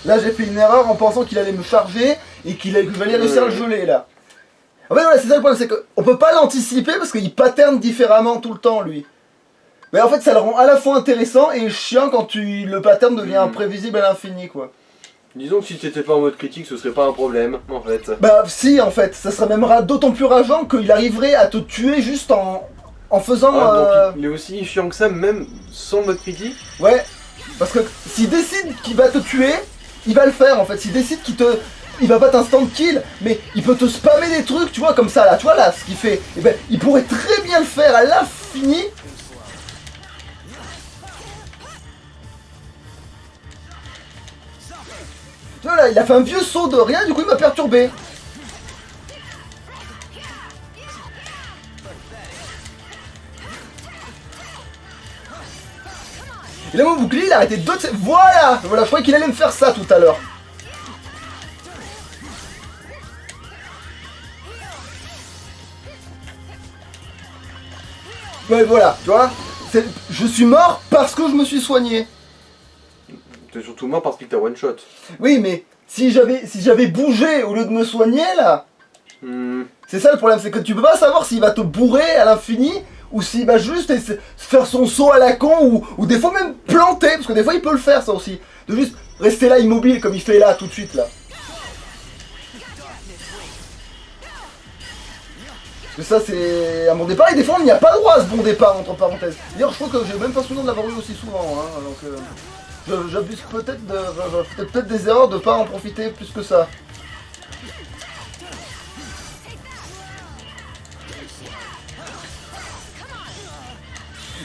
Là j'ai fait une erreur en pensant qu'il allait me charger et que j'allais réussir à le geler là. En fait voilà, c'est ça le problème, c'est qu'on peut pas l'anticiper parce qu'il patterne différemment tout le temps lui. Mais en fait ça le rend à la fois intéressant et chiant quand le pattern devient imprévisible à l'infini quoi. Disons que si t'étais pas en mode critique, ce serait pas un problème, en fait. Bah si, en fait, ça serait même d'autant plus rageant qu'il arriverait à te tuer juste en faisant... donc il est aussi chiant que ça, même sans mode critique. Ouais, parce que s'il décide qu'il va te tuer, il va le faire en fait. S'il décide il va pas t'instant kill, mais il peut te spammer des trucs, tu vois, comme ça là, tu vois là, ce qu'il fait. Et ben, il pourrait très bien le faire à l'infini. Tu vois là, il a fait un vieux saut de rien, du coup il m'a perturbé. Et là mon bouclier il a arrêté de... Voilà, je croyais qu'il allait me faire ça tout à l'heure. Ouais, voilà, tu vois. Je suis mort parce que je me suis soigné. T'es surtout mort parce qu'il t'a one shot. Oui, mais si j'avais bougé au lieu de me soigner, là... C'est ça le problème, c'est que tu peux pas savoir s'il va te bourrer à l'infini ou s'il va juste faire son saut à la con ou des fois même planter, parce que des fois il peut le faire ça aussi. De juste rester là immobile comme il fait là tout de suite là. Parce que ça c'est un bon départ et des fois il n'y a pas droit à ce bon départ entre parenthèses. D'ailleurs je crois que j'ai même pas souvenir de l'avoir eu aussi souvent, hein, donc j'abuse peut-être peut-être des erreurs de pas en profiter plus que ça.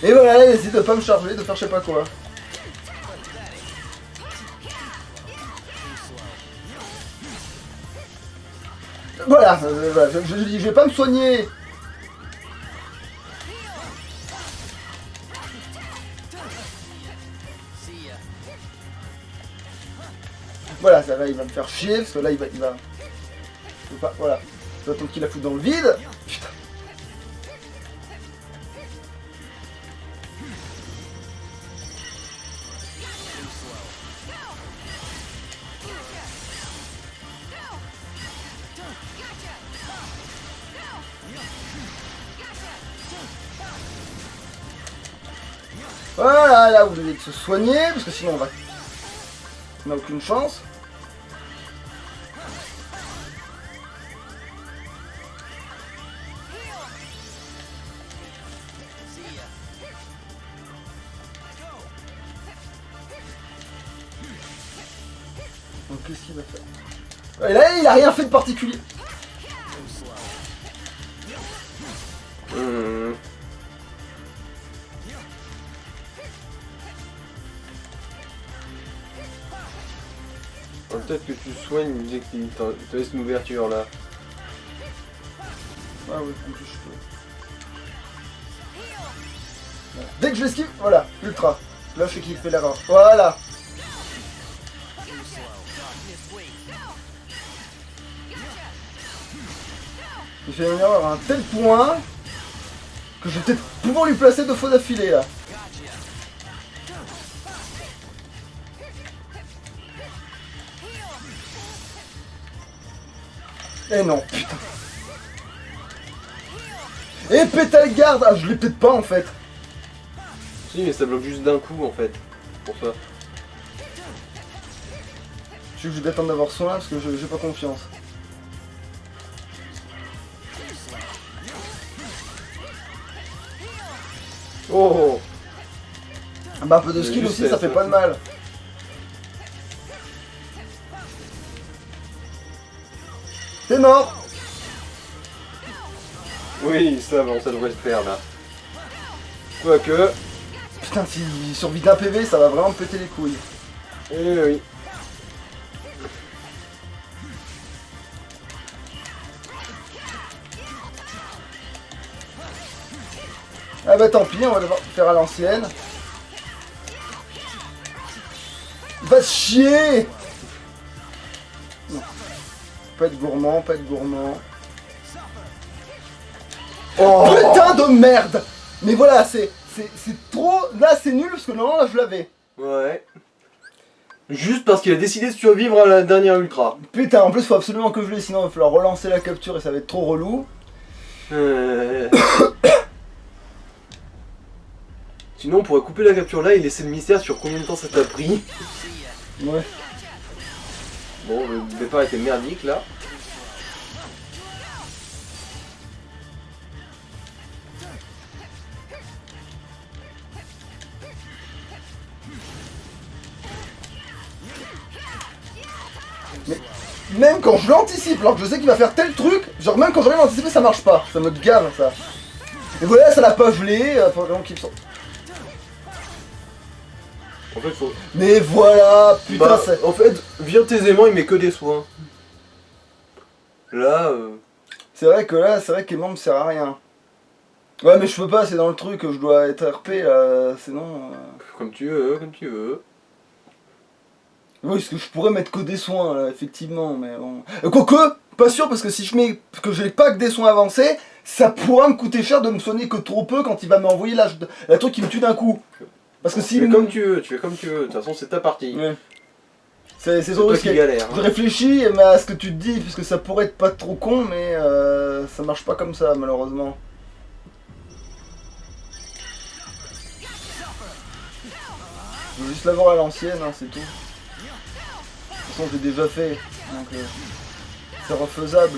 Et voilà, là, il essaie de pas me charger, de faire je sais pas quoi. Voilà, voilà je dis, je vais pas me soigner. Voilà, ça va, il va me faire chier, parce que là, il va... Je peux pas, voilà. Je vais attendre qu'il la fout dans le vide. Putain. Voilà, là vous devez se soigner, parce que sinon on n'a aucune chance. Donc qu'est-ce qu'il va faire? Et là il a rien fait de particulier. Peut-être que tu soignes dès qu'il te laisse une ouverture là. Ah oui, en plus je peux. Voilà. Dès que je l'esquive, voilà, ultra. Là je sais qu'il fait l'erreur. Voilà. Il fait une erreur à un tel point que je vais peut-être pouvoir lui placer 2 fois d'affilée là. Eh non, putain. Et Pétale Garde. Ah, je l'ai peut-être pas en fait. Si, mais ça bloque juste d'un coup en fait. Pour ça. Je vais attendre d'avoir son là parce que j'ai pas confiance. Oh. Bah un peu de skill aussi, ça fait pas de mal. T'es mort. Oui, ça, bon, ça devrait le faire là. Quoique. Putain, s'il survit d'un PV, ça va vraiment me péter les couilles. Eh oui. Ah bah tant pis, on va devoir faire à l'ancienne. Va te chier. Non. Pas être gourmand, pas être gourmand. Oh putain de merde. Mais voilà, c'est trop... Là c'est nul parce que normalement là je l'avais. Ouais. Juste parce qu'il a décidé de survivre à la dernière ultra. Putain, en plus faut absolument que je l'ai, sinon il va falloir relancer la capture et ça va être trop relou. Sinon on pourrait couper la capture là et laisser le mystère sur combien de temps ça t'a pris. Ouais. Bon, le départ était merdique là. Mais même quand je l'anticipe, alors que je sais qu'il va faire tel truc, genre même quand j'arrive à l'anticiper ça marche pas, ça me gave ça. Et voilà, ça l'a pas gelé, pendant qu'il sort. En fait, faut... Mais voilà, putain, bah, c'est... en fait, viens tes aimants, il met que des soins. Là, C'est vrai que là, c'est vrai qu'aimant me sert à rien. Ouais, mais je peux pas, c'est dans le truc, je dois être RP là, sinon... Comme tu veux, comme tu veux. Oui, parce que je pourrais mettre que des soins là, effectivement, mais bon... Quoique, pas sûr, parce que si je mets que j'ai pas que des soins avancés, ça pourra me coûter cher de me soigner que trop peu quand il va m'envoyer la truc qui me tue d'un coup. Parce que si... Tu fais comme tu veux, tu fais comme tu veux. De toute façon, c'est ta partie. Ouais. C'est toi qui galère. Je réfléchis à ce que tu te dis, parce que ça pourrait être pas trop con, mais ça marche pas comme ça, malheureusement. Je veux juste l'avoir à l'ancienne, hein, c'est tout. De toute façon, j'ai déjà fait, donc c'est refaisable.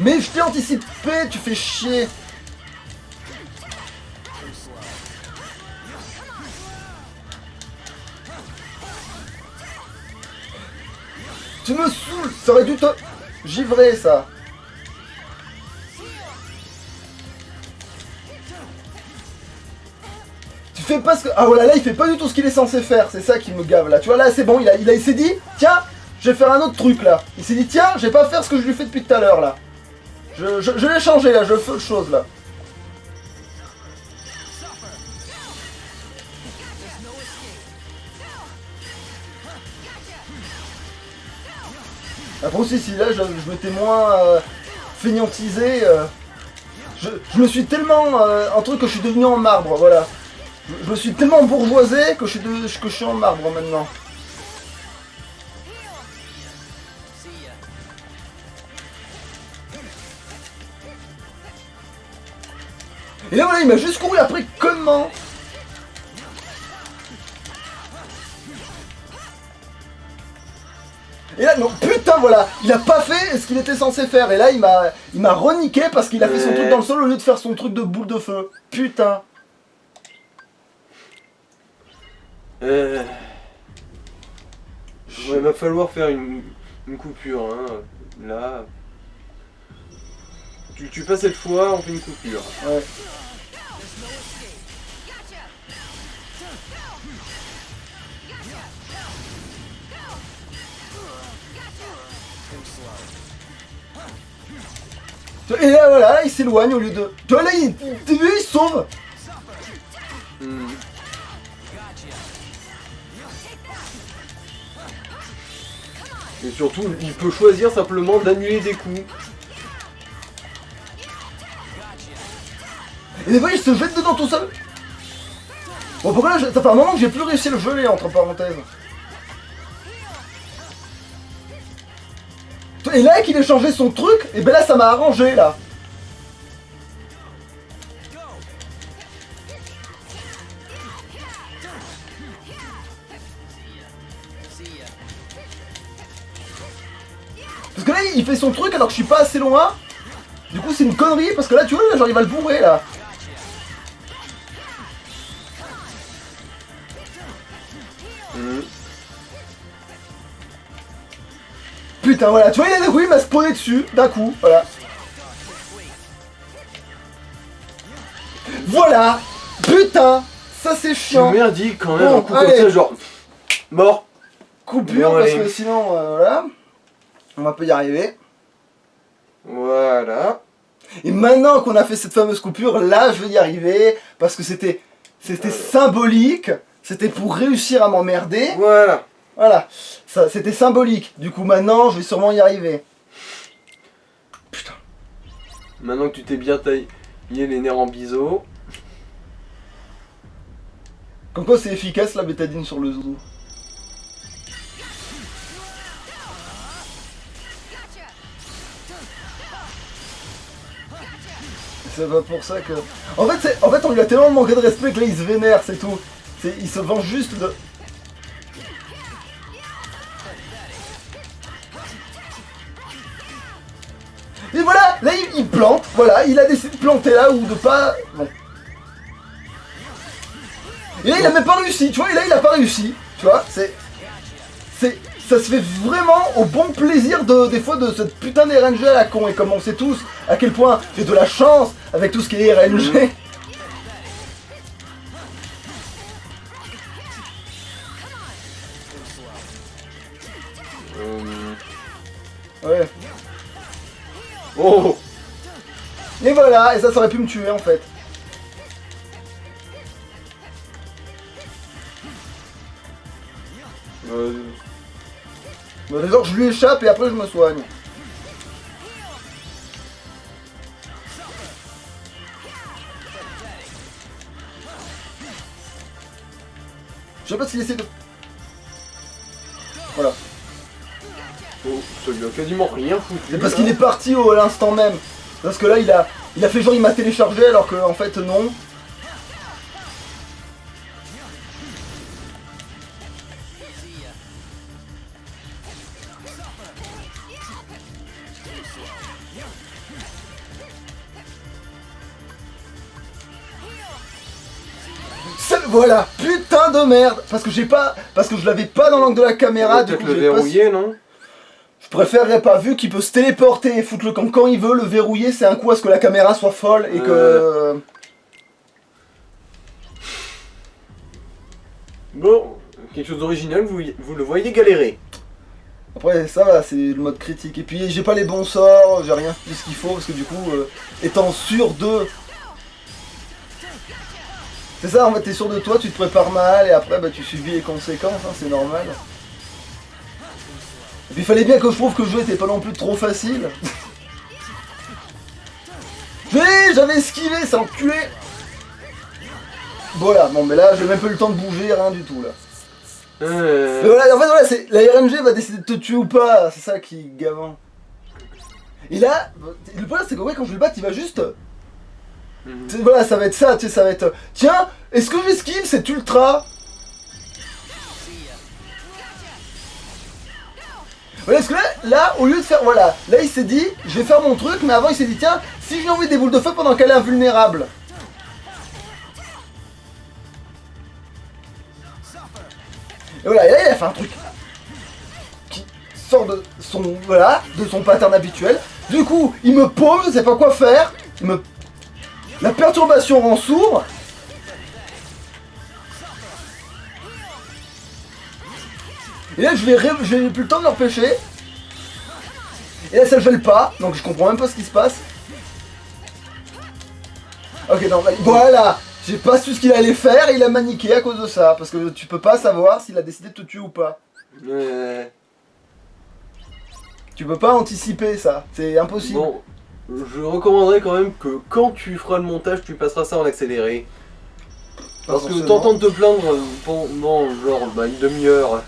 Mais je t'ai anticipé, tu fais chier. Tu me saoules, ça aurait dû te givrer ça. Tu fais pas ce que... Ah voilà, là il fait pas du tout ce qu'il est censé faire, c'est ça qui me gave là. Tu vois là c'est bon, il s'est dit, tiens, je vais faire un autre truc là. Il s'est dit, tiens, je vais pas faire ce que je lui fais depuis tout à l'heure là. Je l'ai changé là, je fais autre chose là. Après aussi, si là je m'étais moins fainéantisé, je me suis tellement... un truc que je suis devenu en marbre, voilà. Je me suis tellement bourgeoisé que je suis en marbre maintenant. Et là voilà, il m'a juste couru après connement. Et là, non, putain, voilà, il a pas fait ce qu'il était censé faire. Et là, il m'a reniqué parce qu'il a fait son truc dans le sol au lieu de faire son truc de boule de feu. Putain. Il va falloir faire une coupure, hein. Là... Tu passes cette fois, on fait une coupure. Ouais. Et là, voilà, il s'éloigne au lieu de... Tu vois, là, il se sauve. Et surtout, il peut choisir simplement d'annuler des coups. Et des fois, il se jette dedans tout seul. Bon, pourquoi là, ça fait un moment que j'ai plus réussi à le geler, entre parenthèses. Et là, qu'il ait changé son truc, et ben là, ça m'a arrangé, là. Parce que là, il fait son truc alors que je suis pas assez loin. Du coup, c'est une connerie, parce que là, tu vois, là, genre, il va le bourrer, là. Putain, voilà, tu vois, il il m'a spawné dessus, d'un coup, voilà. Voilà. Putain, ça c'est chiant. C'est merdique quand même, Bon, un coup comme ça, genre... Mort. Coupure, Bon, parce allez. que sinon, voilà. On va pas y arriver. Voilà. Et maintenant qu'on a fait cette fameuse coupure, là, je vais y arriver, parce que c'était symbolique, c'était pour réussir à m'emmerder. Voilà. Voilà, ça c'était symbolique. Du coup, maintenant, je vais sûrement y arriver. Putain. Maintenant que tu t'es bien taillé les nerfs en biseau. Comme quoi, c'est efficace la bétadine sur le zouzou. C'est pas pour ça que... En fait, on lui a tellement manqué de respect que là, il se vénère, c'est tout. Il se venge juste de... Et voilà, là il plante, voilà, il a décidé de planter là ou de pas... Bon. Et là il a même pas réussi, tu vois, et là il a pas réussi, tu vois, ça se fait vraiment au bon plaisir des fois de cette putain d'RNG à la con, et comme on sait tous à quel point j'ai de la chance avec tout ce qui est RNG. Ouais. Oh. Et voilà, et ça aurait pu me tuer en fait. Genre je lui échappe et après je me soigne. Je sais pas s'il essaie de... Voilà. Oh, ça lui a quasiment rien foutu. C'est parce qu'il est parti à l'instant même. Parce que là il a fait genre il m'a téléchargé alors que en fait non. Voilà, putain de merde. Parce que je l'avais pas dans l'angle de la caméra. Peut-être le verrouiller, non? Je préférerais pas, vu qu'il peut se téléporter et foutre le camp quand il veut, le verrouiller, c'est un coup à ce que la caméra soit folle et que... Bon, quelque chose d'original, vous le voyez galérer. Après ça va, c'est le mode critique. Et puis j'ai pas les bons sorts, j'ai rien de ce qu'il faut, parce que du coup, étant sûr de... C'est ça, en fait, t'es sûr de toi, tu te prépares mal, et après, bah, tu subis les conséquences, hein, c'est normal. Et puis il fallait bien que je trouve que le jeu était pas non plus trop facile. J'avais esquivé, ça enculé. Voilà, bon mais là j'ai même pas eu le temps de bouger, rien du tout là. Mais voilà, en fait voilà, la RNG va décider de te tuer ou pas, c'est ça qui est gavant. Et là, le problème c'est que ouais, quand je vais le battre, il va juste... Voilà, ça va être ça, tu sais, ça va être... Tiens, est-ce que j'esquive cet ultra? Voilà, parce que là, au lieu de faire... Voilà, là il s'est dit, je vais faire mon truc, mais avant il s'est dit, tiens, si je lui envoie des boules de feu pendant qu'elle est invulnérable. Et voilà, et là il a fait un truc qui sort de son... Voilà, de son pattern habituel. Du coup, il me paume, je sais pas quoi faire. La perturbation rend sourd. Et là, je vais plus le temps de l'empêcher. Et là, ça gèle pas, donc je comprends même pas ce qui se passe. Ok, non, voilà. J'ai pas su ce qu'il allait faire et il a maniqué à cause de ça. Parce que tu peux pas savoir s'il a décidé de te tuer ou pas. Tu peux pas anticiper ça, c'est impossible. Bon, je recommanderais quand même que quand tu feras le montage, tu passeras ça en accéléré. Parce que t'entends te plaindre pendant genre une demi-heure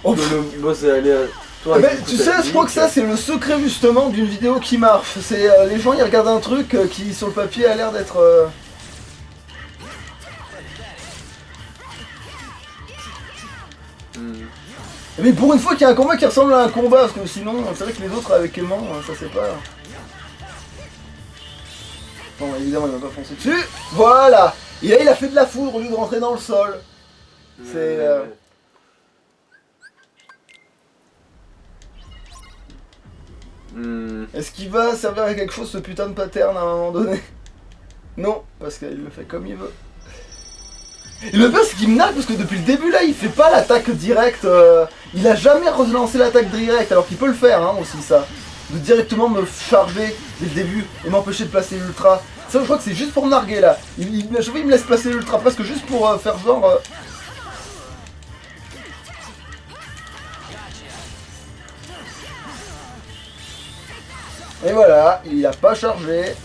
que le boss est allé à toi. Mais tu sais, je crois que ça c'est le secret justement d'une vidéo qui marche. C'est les gens ils regardent un truc qui sur le papier a l'air d'être... Mais pour une fois qu'il y a un combat qui ressemble à un combat, parce que sinon c'est vrai que les autres avec aimant, ça c'est pas... Bon évidemment il m'a pas foncé dessus. Voilà. Et là il a fait de la foudre au lieu de rentrer dans le sol. C'est... Est-ce qu'il va servir à quelque chose ce putain de pattern à un moment donné? Non, parce qu'il le fait comme il veut. Et le pire c'est qu'il me nargue parce que depuis le début là il fait pas l'attaque directe, il a jamais relancé l'attaque directe alors qu'il peut le faire hein, aussi ça. De directement me charger dès le début et m'empêcher de placer l'ultra. Ça je crois que c'est juste pour me narguer là. À chaque fois il me laisse placer l'ultra presque juste pour faire genre... Et voilà, il a pas chargé.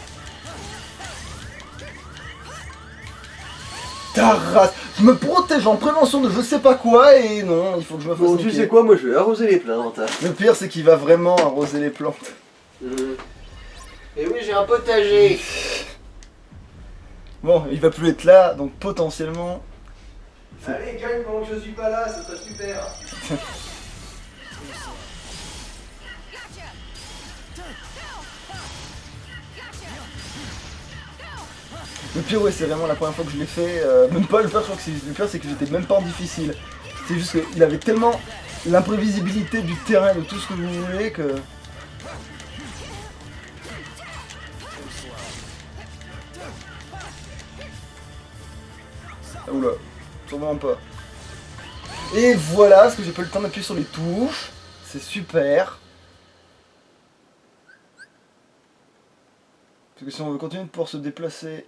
Ta race. Je me protège en prévention de je sais pas quoi et non, il faut que je me fasse tu sais quoi, moi je vais arroser les plantes. Le pire c'est qu'il va vraiment arroser les plantes. Et oui, j'ai un potager. Bon, il va plus être là, donc potentiellement... Allez, gagne pendant que je suis pas là, ça serait super. Le pire ouais c'est vraiment la première fois que je l'ai fait, même pas le faire, je crois que le pire c'est que j'étais même pas en difficile. C'est juste qu'il avait tellement l'imprévisibilité du terrain, de tout ce que vous voulez que... Ah, oula, sûrement pas. Et voilà, parce que j'ai pas eu le temps d'appuyer sur les touches, c'est super. Parce que si on veut continuer de pouvoir se déplacer...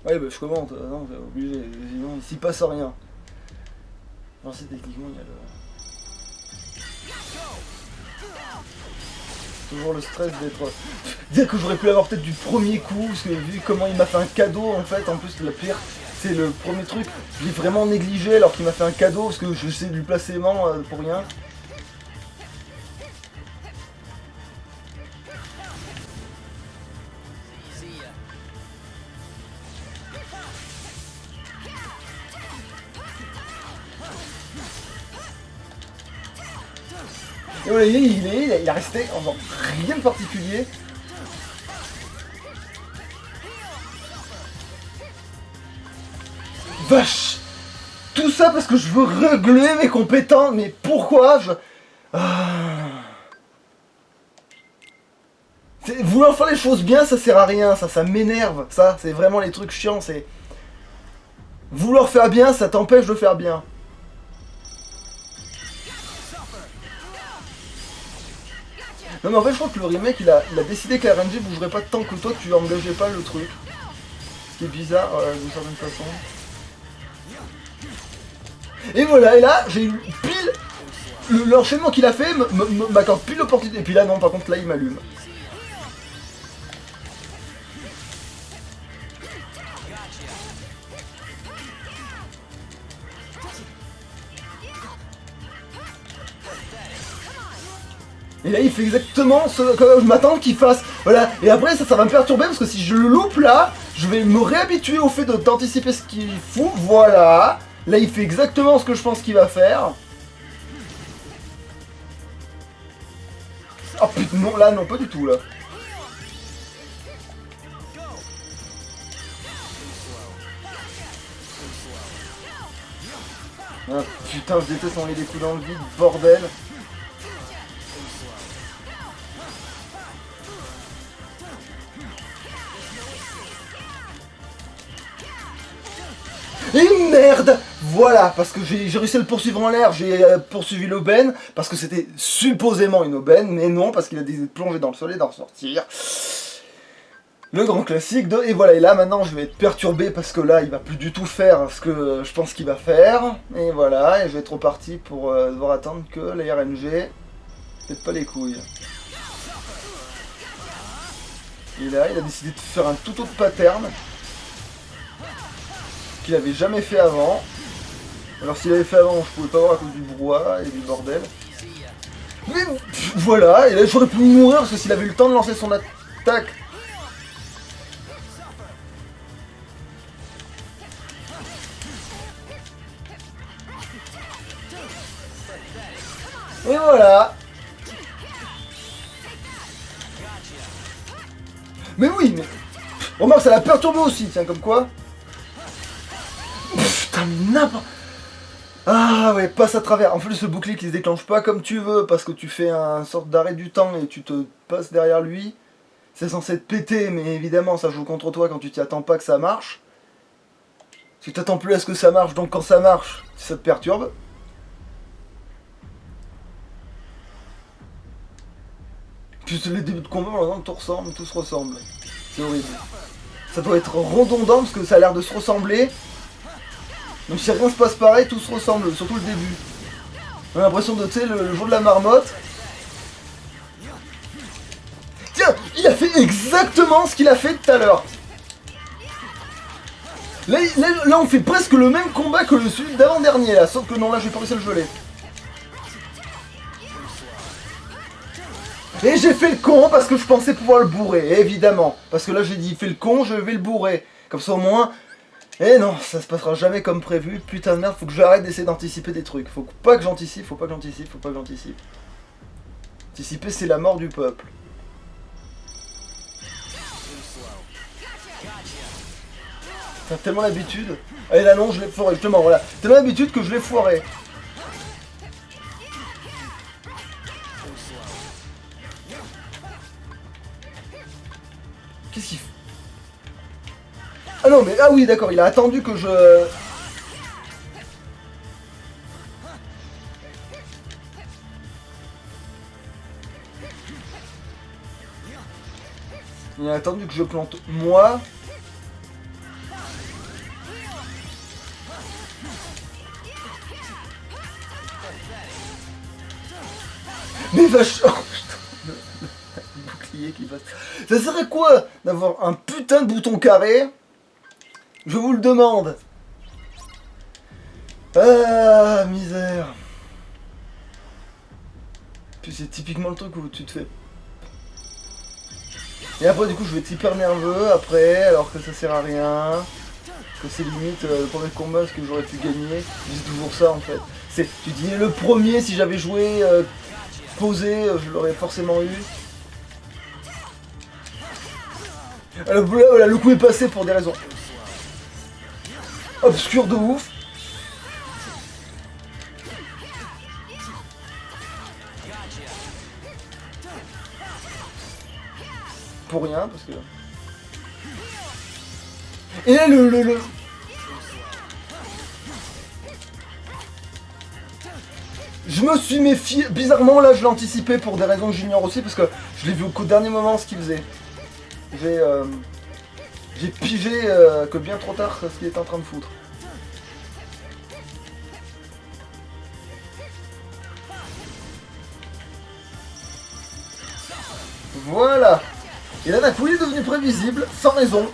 Ouais bah je commente, non c'est obligé, sinon il s'y passe rien. Non, si techniquement il y a le... Toujours le stress d'être... Dire que j'aurais pu l'avoir peut-être du premier coup, parce que vu comment il m'a fait un cadeau en fait, en plus le pire, c'est le premier truc, je l'ai vraiment négligé alors qu'il m'a fait un cadeau, parce que je sais du placement pour rien. Et voilà, il a resté en faisant rien de particulier. Vache! Tout ça parce que je veux régler mes compétences, mais pourquoi je... Vouloir faire les choses bien, ça sert à rien, ça m'énerve, ça, c'est vraiment les trucs chiants, c'est... Vouloir faire bien, ça t'empêche de faire bien. Non mais en fait je crois que le remake il a décidé que la RNG bougerait pas tant que toi tu engageais pas le truc. Ce qui est bizarre d'une certaine façon. Et voilà, et là j'ai eu pile l'enchaînement qu'il a fait m'accorde pile l'opportunité. Et puis là non, par contre là il m'allume. Et là il fait exactement ce que je m'attends qu'il fasse. Voilà. Et après ça va me perturber parce que si je le loupe là, je vais me réhabituer au fait d'anticiper ce qu'il fout. Voilà. Là il fait exactement ce que je pense qu'il va faire. Oh putain non, là non pas du tout là. Ah, putain je déteste envoyer des coups dans le vide, bordel. Et merde! Voilà, parce que j'ai réussi à le poursuivre en l'air, j'ai poursuivi l'aubaine, parce que c'était supposément une aubaine, mais non, parce qu'il a décidé de plonger dans le sol et d'en ressortir. Le grand classique de... Et voilà, et là maintenant je vais être perturbé, parce que là il va plus du tout faire ce que je pense qu'il va faire. Et voilà, et je vais être reparti pour devoir attendre que la RNG pète pas les couilles. Et là, il a décidé de faire un tout autre pattern qu'il avait jamais fait avant. Alors s'il avait fait avant, je pouvais pas voir à cause du brouhaha et du bordel. Mais voilà, et là j'aurais pu mourir parce que s'il avait eu le temps de lancer son attaque. Et voilà. Mais oui, mais... Remarque, ça l'a perturbé aussi, tiens, comme quoi. Putain, n'importe... Ah ouais, passe à travers. En plus, le bouclier qui se déclenche pas comme tu veux, parce que tu fais un sorte d'arrêt du temps et tu te passes derrière lui. C'est censé te péter, mais évidemment, ça joue contre toi quand tu t'y attends pas que ça marche. Tu t'attends plus à ce que ça marche, donc quand ça marche, ça te perturbe. Puis les débuts de combat, maintenant, tout se ressemble. C'est horrible. Ça doit être redondant parce que ça a l'air de se ressembler. Même si rien se passe pareil, tout se ressemble, surtout le début. On a l'impression de, tu sais, le jour de la marmotte. Tiens, il a fait exactement ce qu'il a fait tout à l'heure. Là, on fait presque le même combat que celui d'avant-dernier, là. Sauf que non, là, j'ai pas réussi à le geler. Et j'ai fait le con parce que je pensais pouvoir le bourrer, évidemment. Parce que là, j'ai dit, fais le con, je vais le bourrer. Comme ça, au moins... Et non, ça se passera jamais comme prévu. Putain de merde, faut que j'arrête d'essayer d'anticiper des trucs. Faut pas que j'anticipe, faut pas que j'anticipe, faut pas que j'anticipe. Anticiper, c'est la mort du peuple. T'as tellement l'habitude. Et là non, je l'ai foiré, justement, voilà. Tellement l'habitude que je l'ai foiré. Qu'est-ce qu'il fait? Ah non mais, ah oui d'accord, il a attendu que je... Il a attendu que je plante moi. Mais vache... Oh, putain, le bouclier qui passe. Ça serait quoi d'avoir un putain de bouton carré? Je vous le demande. Ah, misère. Puis c'est typiquement le truc où tu te fais... Et après du coup je vais être hyper nerveux après, alors que ça sert à rien. Que c'est limite le premier combat, ce que j'aurais pu gagner. C'est toujours ça en fait. C'est, tu dis le premier, si j'avais joué posé, je l'aurais forcément eu. Voilà, le coup est passé pour des raisons obscures de ouf. Pour rien, parce que... Et là, Je me suis méfié... Bizarrement, là, je l'ai anticipé pour des raisons que j'ignore aussi, parce que je l'ai vu au dernier moment, ce qu'il faisait. J'ai pigé que bien trop tard ce qu'il était en train de foutre. Voilà. Et là d'un coup il est devenu prévisible, sans raison.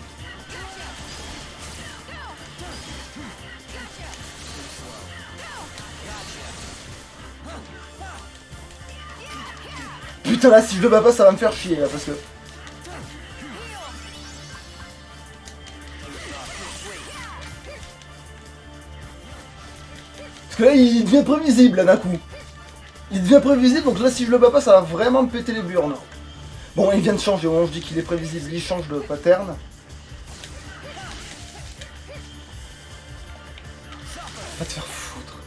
Putain là si je le bats pas ça va me faire chier là parce que... Parce que là il devient prévisible là d'un coup. Il devient prévisible donc là si je le bats pas ça va vraiment me péter les burnes. Bon, il vient de changer, au moment où je dis qu'il est prévisible, il change de pattern. Va te faire foutre.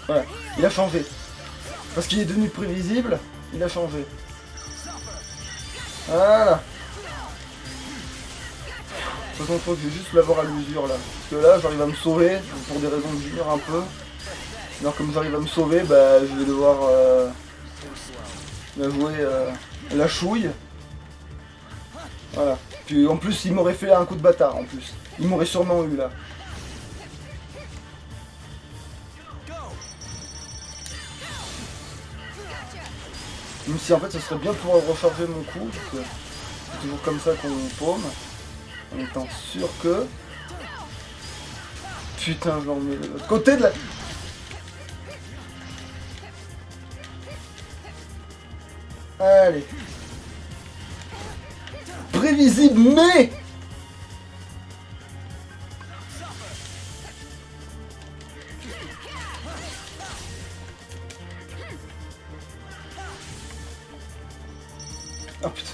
Voilà, il a changé. Parce qu'il est devenu prévisible, il a changé. Voilà. De toute façon, je crois que je vais juste l'avoir à l'usure là. Parce que là, j'arrive à me sauver, pour des raisons que j'ignore un peu. Alors comme j'arrive à me sauver, bah je vais devoir jouer la chouille. Voilà. Puis en plus, il m'aurait fait un coup de bâtard en plus. Il m'aurait sûrement eu là. Même si en fait, ce serait bien de pouvoir recharger mon coup. Parce que c'est toujours comme ça qu'on paume. En étant sûr que... Putain, je l'en mets de l'autre côté de la... Allez. Prévisible, mais... Oh putain.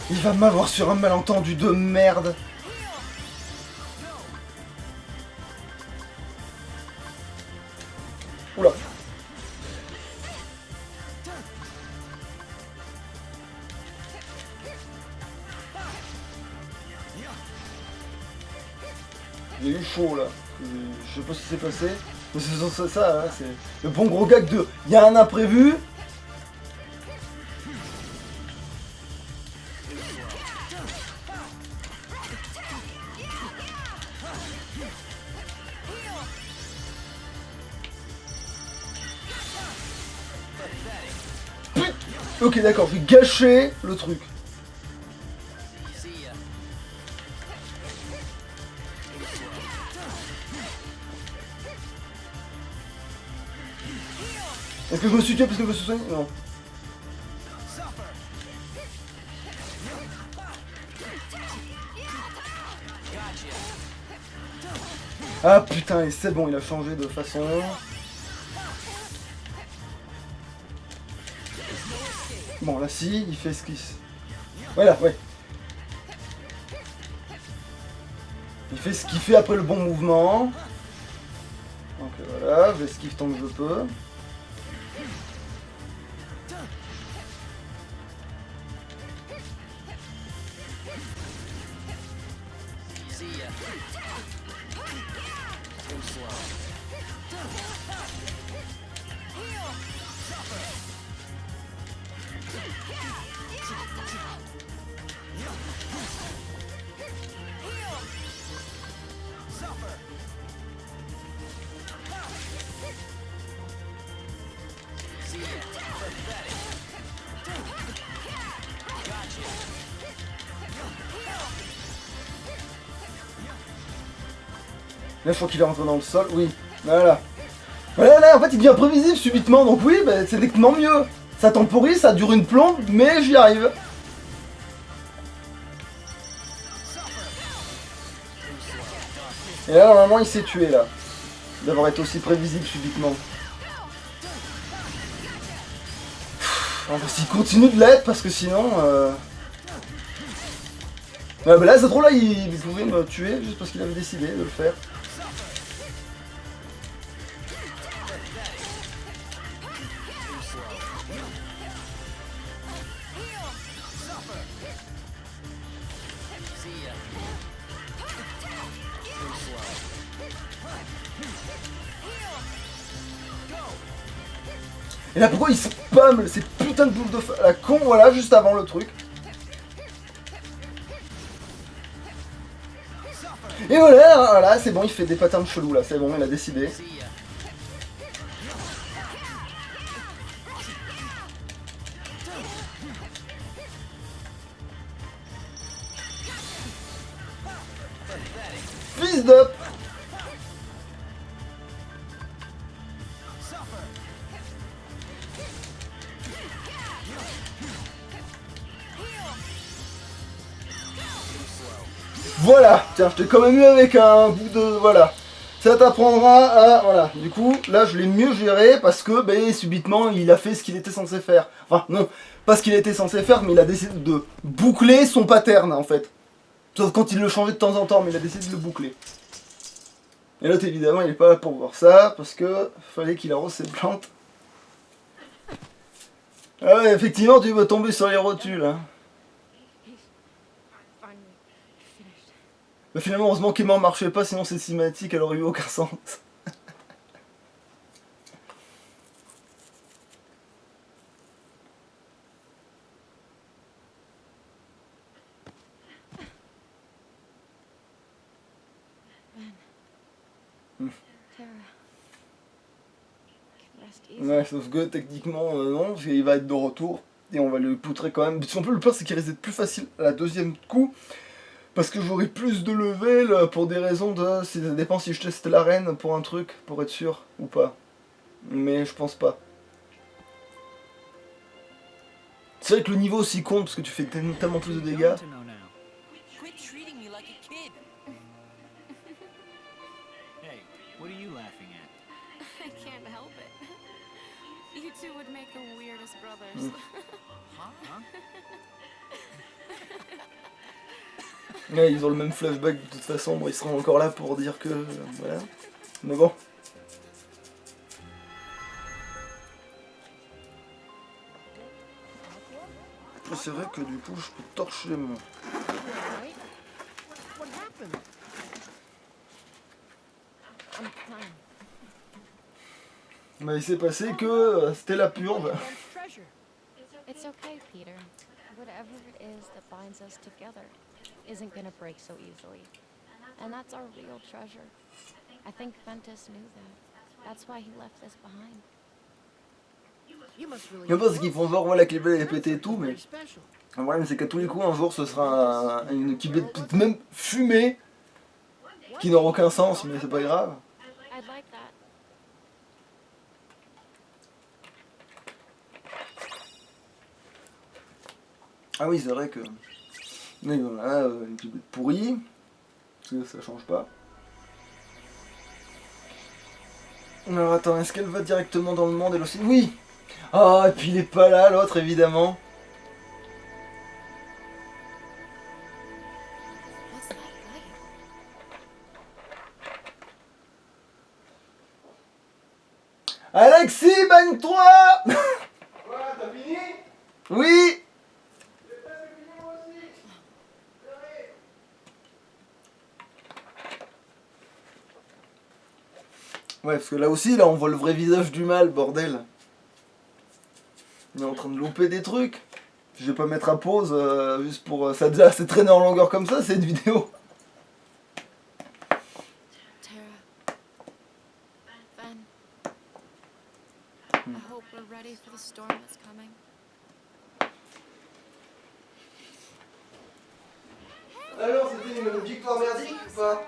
Il va m'avoir sur un malentendu de merde. Oula. J'ai eu chaud là. Je sais pas ce qui s'est passé. Mais c'est ça, hein, c'est le bon gros gag de... Il y a un imprévu. Ok d'accord, j'ai gâché le truc. Est-ce que je me suis tué parce que je me suis soigné? Non. Ah putain, et c'est bon, il a changé de façon. Bon, là si, il fait ce qu'il... Voilà, ouais. Il fait ce qu'il fait après le bon mouvement. Donc voilà, j'esquive tant que je peux. Là, je crois qu'il est rentré dans le sol. Oui, voilà. Voilà, là, en fait, il devient prévisible subitement. Donc oui, bah, c'est nettement mieux. Ça temporise, ça dure une plombe, mais j'y arrive. Et là, normalement, il s'est tué, là. D'avoir été aussi prévisible subitement. On va s'il continue de l'être, parce que sinon... Ouais, bah là, c'est trop là, il pouvait me tuer juste parce qu'il avait décidé de le faire. Et là, pourquoi il spam ces putains de boules de feu à la con, voilà, juste avant le truc. Et voilà, voilà, c'est bon, il fait des patterns chelous là, c'est bon, il a décidé. Fils de... Voilà, tiens, je t'ai quand même eu avec un bout de... Voilà. Ça t'apprendra à... Voilà, du coup, là, je l'ai mieux géré parce que, ben, subitement, il a fait ce qu'il était censé faire. Enfin, non, pas ce qu'il était censé faire, mais il a décidé de boucler son pattern, en fait. Sauf quand il le changeait de temps en temps, mais il a décidé de le boucler. Et l'autre, évidemment, il est pas là pour voir ça, parce que fallait qu'il arrose ses plantes. Ah ouais, effectivement, tu vas tomber sur les rotules, hein. Mais finalement, heureusement qu'Emma marchait pas, sinon cette cinématique, elle aurait eu aucun sens. Ouais, sauf que techniquement, non, parce qu'il va être de retour. Et on va le poutrer quand même. Si on peut le pire, c'est qu'il risque d'être plus facile à la deuxième coup. Parce que j'aurai plus de level pour des raisons de... Ça dépend si je teste l'arène pour un truc, pour être sûr ou pas. Mais je pense pas. C'est vrai que le niveau aussi compte parce que tu fais tellement plus de dégâts. Ouais, ils ont le même flashback de toute façon, bon, ils seront encore là pour dire que... voilà. Mais bon. C'est vrai que du coup, je peux torcher mon... Mais il s'est passé que c'était la purge. It's okay, Peter. Whatever it is that binds us together isn't gonna break so easily. And that's our real treasure. I think Ventus knew that. That's why he left this behind. Je sais pas ce qu'ils font genre, voilà, que les balles est pété et tout, mais... Le problème, c'est qu'à tous les coups, un jour, ce sera une qui peut-être même fumée, qui n'aura aucun sens, mais c'est pas grave. I'd like that. Ah oui, c'est vrai que... Mais voilà, une petite bête pourrie, ça change pas. Alors attends, est-ce qu'elle va directement dans le monde elle aussi? Oui. Ah, et puis il est pas là, l'autre, évidemment. Alexis, bagne-toi. Quoi, t'as fini? Oui. Ouais, parce que là aussi, là, on voit le vrai visage du mal, bordel. On est en train de louper des trucs. Je vais pas mettre à pause juste pour... ça déjà c'est traîné en longueur comme ça, cette vidéo. Tara. Ben. I hope we're ready for the storm that's coming. Alors, c'était une victoire merdique ou pas?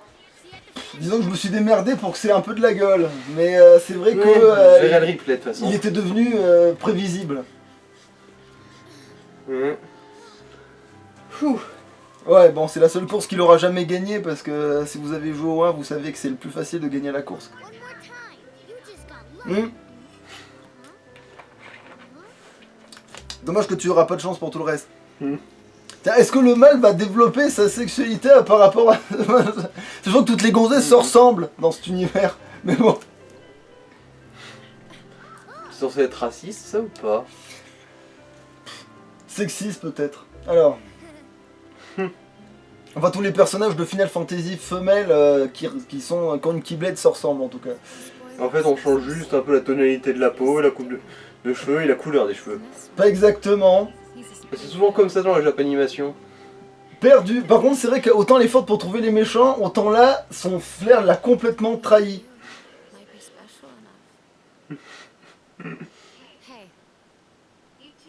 Disons que je me suis démerdé pour que c'est un peu de la gueule. Mais c'est vrai que... je verrai le replay de toute façon. il était devenu prévisible. Pfff. Ouais, bon, c'est la seule course qu'il aura jamais gagnée parce que si vous avez joué au 1, vous savez que c'est le plus facile de gagner la course. Dommage que tu auras pas de chance pour tout le reste. Tiens, est-ce que le mâle va développer sa sexualité par rapport à... Sachant que toutes les gonzesses se ressemblent dans cet univers. Mais bon. C'est censé être raciste ça ou pas? Sexiste peut-être. Alors. Enfin tous les personnages de Final Fantasy femelles qui ont une Keyblade se ressemblent en tout cas. En fait on change juste un peu la tonalité de la peau, la coupe de cheveux et la couleur des cheveux. Pas exactement. C'est souvent comme ça dans la Japanimation. Perdu. Par contre c'est vrai qu'autant l'effort pour trouver les méchants, autant là son flair l'a complètement trahi. Hey.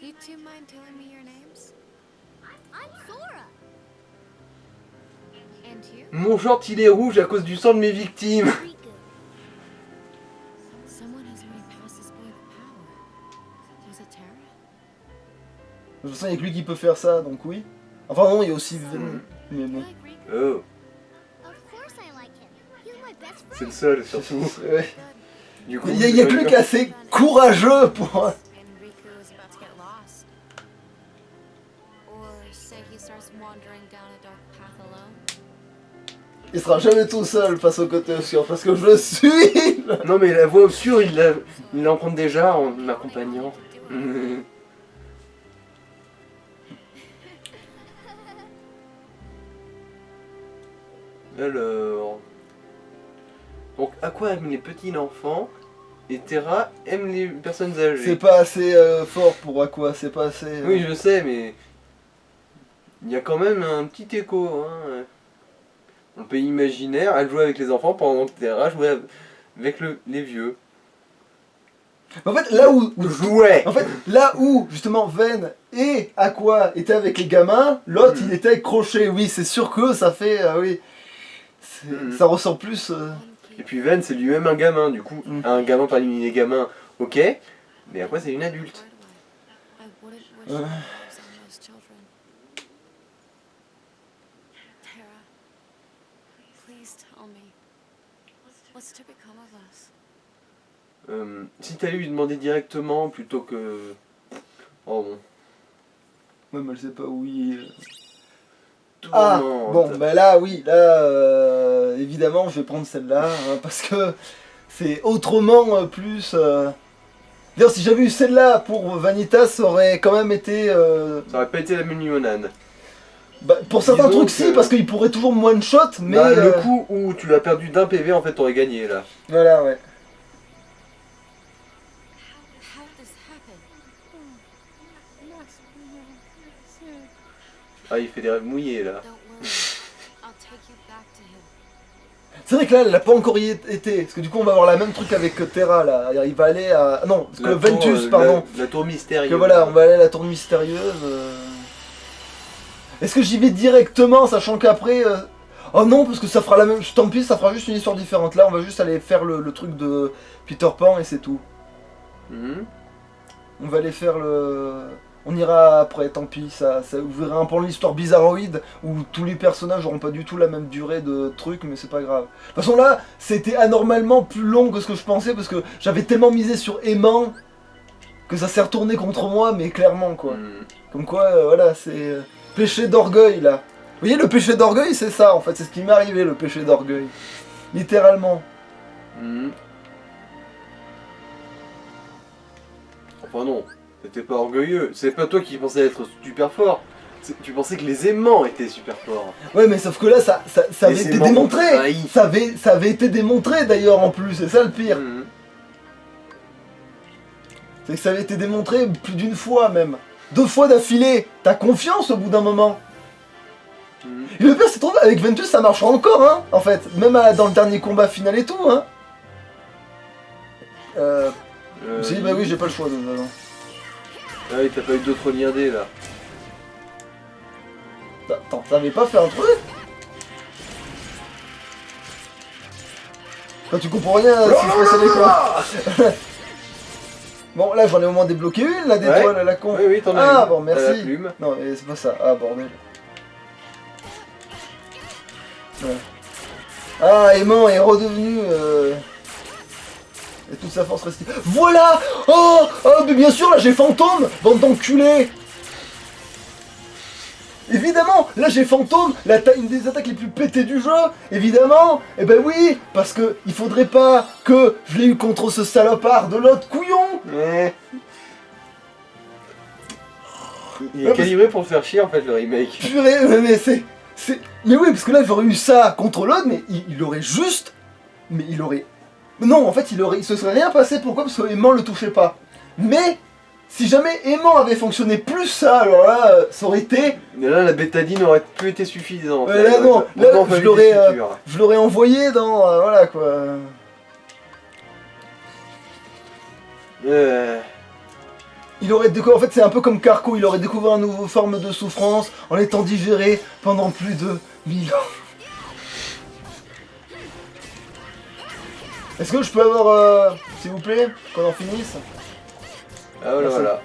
You two mind telling me your names? I'm Sora. And you? Mon short il est rouge à cause du sang de mes victimes. Someone has already passed this boy the power. Was it Tara? De toute façon il n'y a que lui qui peut faire ça, donc oui. Enfin non, il y a aussi Ven, mais bon. You like Riku? Oh, Of course I like him. He's my best c'est friend. le seul surtout. Ouais. Du coup, Il y a que lui qui est assez courageux pour... And Riku is about to get lost. Or say he starts wandering down a dark path alone. Il sera jamais tout seul face au côté obscur, parce que je suis... Non mais la voix obscure il l'emprunte déjà en m'accompagnant. Alors... Donc Aqua aime les petits enfants et Terra aime les personnes âgées. C'est pas assez fort pour Aqua, c'est pas assez... Oui je sais mais... Il y a quand même un petit écho. Hein. Dans le pays imaginaire, elle jouait avec les enfants pendant que Terra jouait avec les vieux. En fait, là où... Jouait. En fait, là où, justement, Ven et Aqua étaient avec les gamins, l'autre, il était avec Crochet. Oui, c'est sûr que ça fait... oui. Ça ressort plus... Et puis Ven c'est lui-même un gamin, du coup, Mm. un gamin parmi les gamins, ok, mais Aqua c'est une adulte. I wouldn't wish Uh. on those children. Tara, please tell me. What's to become of us? Si t'allais lui demander directement plutôt que... Oh bon. Même elle sait pas où il... Tout Ah, le monde. bon, bah là, oui, là, évidemment, je vais prendre celle-là, hein, parce que c'est autrement plus... D'ailleurs, si j'avais eu celle-là pour Vanitas, ça aurait quand même été... Ça aurait pas été la même limonade. Bah, pour certains Disons trucs, que- si, parce qu'il pourrait toujours one-shot, mais... Bah, le coup où tu l'as perdu d'un PV, en fait, t'aurais gagné, là. Voilà, ouais. How did this happen? Ah, il fait des rêves mouillés, là. Don't worry. I'll take you back to him. C'est vrai que là, elle l'a pas encore y été, parce que du coup, on va avoir la même truc avec Terra, là. Il va aller à... Non, parce que La tour, Ventus, pardon. La tour mystérieuse. Que voilà, on va aller à la tour mystérieuse. Est-ce que j'y vais directement, sachant qu'après... Oh non, parce que ça fera la même... Tant pis, ça fera juste une histoire différente. Là, on va juste aller faire le truc de Peter Pan et c'est tout. Mhm. On va aller faire le... On ira après, tant pis, ça ouvrira un pan de l'histoire bizarroïde où tous les personnages auront pas du tout la même durée de truc, mais c'est pas grave. De toute façon là, c'était anormalement plus long que ce que je pensais parce que j'avais tellement misé sur aimant que ça s'est retourné contre moi, mais clairement quoi. Mhm. Comme quoi, voilà, c'est péché d'orgueil là. Vous voyez, le péché d'orgueil, c'est ça en fait, c'est ce qui m'est arrivé, le péché d'orgueil. Littéralement. Mhm. Enfin non, t'étais pas orgueilleux. C'est pas toi qui pensais être super fort. Tu pensais que les aimants étaient super forts. Ouais, mais sauf que là, ça avait Les été aimants démontré. ont trahi. Ça avait été démontré d'ailleurs en plus, c'est ça le pire. Mhm. C'est que ça avait été démontré plus d'une fois même. 2 fois d'affilée. T'as confiance au bout d'un moment. Et le pire c'est trop avec Ventus ça marchera encore hein, en fait. Même dans le dernier combat final et tout hein. Si bah oui j'ai pas le choix de toute façon. Ah oui, t'as pas eu d'autres liens D là. Attends, t'avais pas fait un truc? Quand tu comprends rien à ce qui se passe à l'écran. Bon là j'en ai au moins débloqué une là d'étoile à la con. Oui, oui, t'en as Ah une. bon T'as la merci. plume. Non mais c'est pas ça. Ah bordel. Ouais. Ah Aimant est redevenu et toute sa force reste. Voilà. Oh mais bien sûr là j'ai fantôme. Bande d'enculés. Évidemment, là j'ai fantôme, une des attaques les plus pétées du jeu, évidemment. Et ben oui, parce que il faudrait pas que je l'ai eu contre ce salopard de l'autre couillon. Ouais. Il est calibré pour te faire chier en fait le remake. Purée, mais c'est... Mais oui, parce que là j'aurais eu ça contre l'autre, mais il aurait juste... Mais il aurait... Non, en fait il se serait rien passé, pourquoi? Parce que Aimant le touchait pas. Mais... Si jamais Aimant avait fonctionné plus ça, alors là, ça aurait été... Mais là, la bétadine n'aurait plus été suffisante. Là non, là je l'aurais envoyé dans... voilà quoi... Il aurait découvert... En fait c'est un peu comme Carco, il aurait découvert une nouvelle forme de souffrance en étant digéré pendant plus de 1000 ans. Est-ce que je peux avoir... s'il vous plaît, qu'on en finisse? Ah voilà, voilà.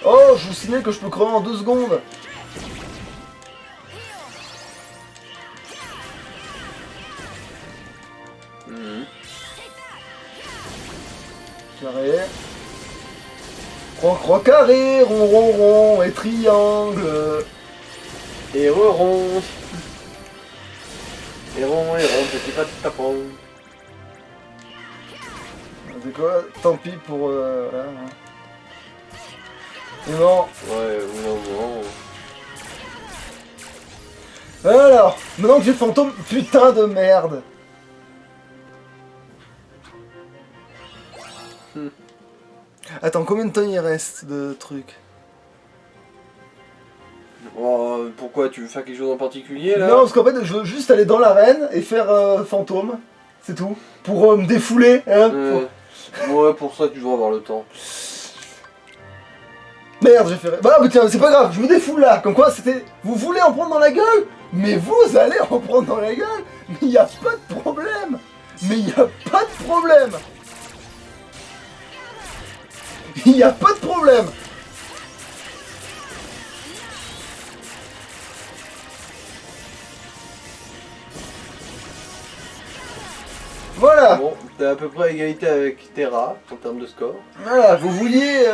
Oh, je vous signale que je peux crever en 2 secondes. Carré. Croix carré, rond rond rond et triangle. Et rond. Et rond, petit pas de tapon. C'est quoi? Tant pis pour... voilà. Et non. Ouais, non. Alors, maintenant que j'ai le fantôme, putain de merde. Attends, combien de temps il reste de trucs? Oh, pourquoi? Tu veux faire quelque chose en particulier là? Non, parce qu'en fait, je veux juste aller dans l'arène et faire fantôme. C'est tout. Pour me défouler, hein. Ouais, pour ça, tu dois avoir le temps. Merde, j'ai fait... Bah, mais tiens, c'est pas grave, je me défoule là. Comme quoi, c'était... Vous voulez en prendre dans la gueule? Mais vous allez en prendre dans la gueule. Mais y a pas de problème. Mais y a pas de problème. Y a pas de problème. Voilà. Bon, t'es à peu près à égalité avec Terra en termes de score. Voilà, vous vouliez...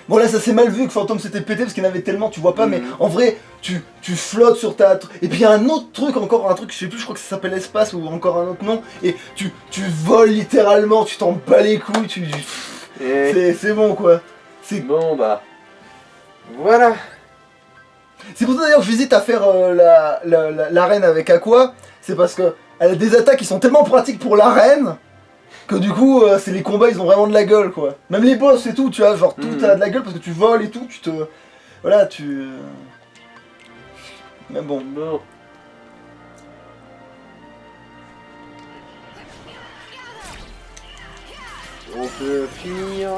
Bon là ça s'est mal vu que Fantôme s'était pété parce qu'il y en avait tellement, tu vois pas, mais en vrai, tu flottes sur ta... Et puis il y a un autre truc, encore un truc, je sais plus, je crois que ça s'appelle Espace ou encore un autre nom, et tu voles littéralement, tu t'en bats les couilles, c'est bon quoi. Bon bah... Voilà. C'est pour ça d'ailleurs que j'hésite à faire l'arène avec Aqua, c'est parce que elle a des attaques qui sont tellement pratiques pour l'arène que du coup, c'est les combats, ils ont vraiment de la gueule, quoi. Même les boss et tout, tu vois, genre tout a de la gueule parce que tu voles et tout, tu te... Voilà, tu... Mais bon. On peut finir...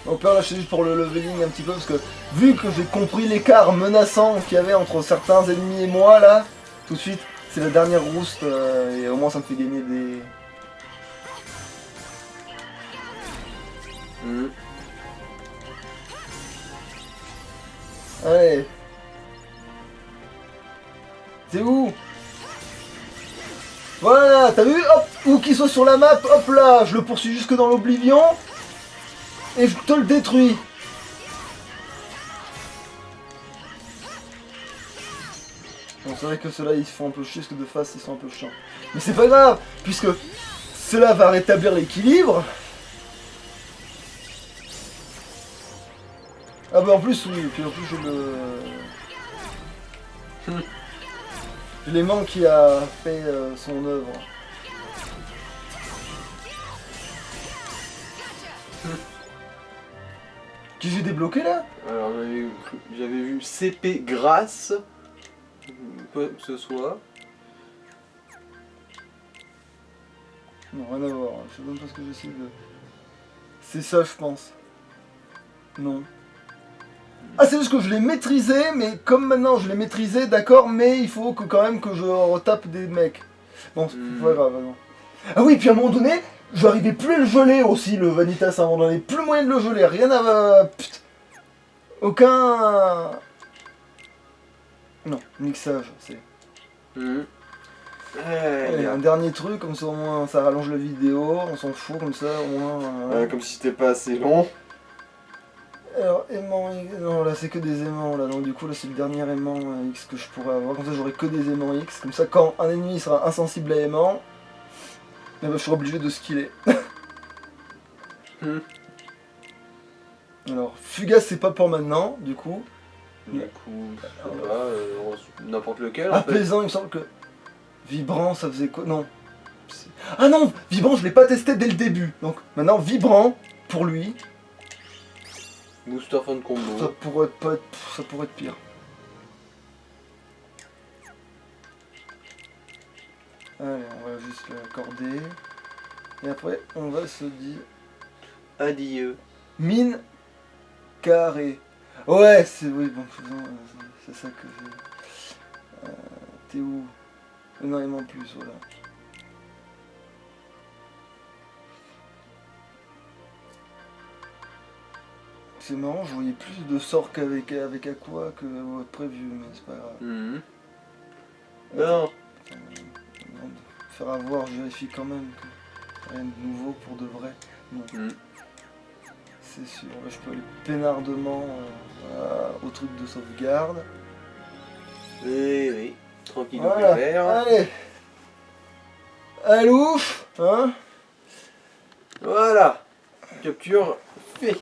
On peut lâcher juste pour le leveling un petit peu parce que vu que j'ai compris l'écart menaçant qu'il y avait entre certains ennemis et moi, là, tout de suite, c'est la dernière rouste et au moins ça me fait gagner des... Allez. C'est où? Voilà, t'as vu? Hop, où qu'il soit sur la map, hop là, je le poursuis jusque dans l'oblivion. Et je te le détruis. Bon, c'est vrai que ceux-là ils font un peu chier parce que de face ils sont un peu chiants. Mais c'est pas grave, puisque cela va rétablir l'équilibre. Ah bah en plus oui, et puis en plus j'ai le... J'ai l'aimant qui a fait son œuvre. Que j'ai débloqué là? Alors j'avais vu CP grâce, peu que ce soit. Non, rien à voir, je sais même pas ce que j'essaie de... C'est ça, je pense. Non. Ah, c'est juste que je l'ai maîtrisé, mais comme maintenant je l'ai maîtrisé, d'accord, mais il faut que quand même que je retape des mecs. Bon, c'est pas grave, non. Ah oui, puis à un moment donné, je n'arrivais plus à le geler aussi, le Vanitas, à un moment donné. Plus moyen de le geler, rien à... Putain. Aucun... Non, mixage, c'est... Allez, un dernier truc, comme ça au moins ça rallonge la vidéo, on s'en fout comme ça au moins... Comme si c'était pas assez long. Alors aimant X, non là c'est que des aimants là, donc du coup là c'est le dernier aimant X que je pourrais avoir, comme ça j'aurai que des aimants X, comme ça quand un ennemi sera insensible à aimant, eh ben, je serai obligé de skiller. Alors Fugace c'est pas pour maintenant, du coup. Du coup, je sais pas, n'importe lequel en fait. Apaisant il me semble que... Vibrant ça faisait quoi? Non. Ah non, Vibrant je l'ai pas testé dès le début, donc maintenant Vibrant pour lui. Booster Phone combo. Ça pourrait pas être... ça pourrait être pire. Allez, on va juste l'accorder. Et après, on va se dire... Adieu. Mine carré. Ouais, c'est... Oui, bon, c'est ça que j'ai... T'es où? Énormément plus, voilà. C'est marrant, je voyais plus de sorts qu'avec Aqua que prévu, mais c'est pas grave. Non. Faire avoir, je vérifie quand même que rien de nouveau pour de vrai. Non. C'est sûr, là je peux aller peinardement au truc de sauvegarde. Oui, tranquille au Voilà, pépère. allez. À l'ouf, hein. Voilà. Capture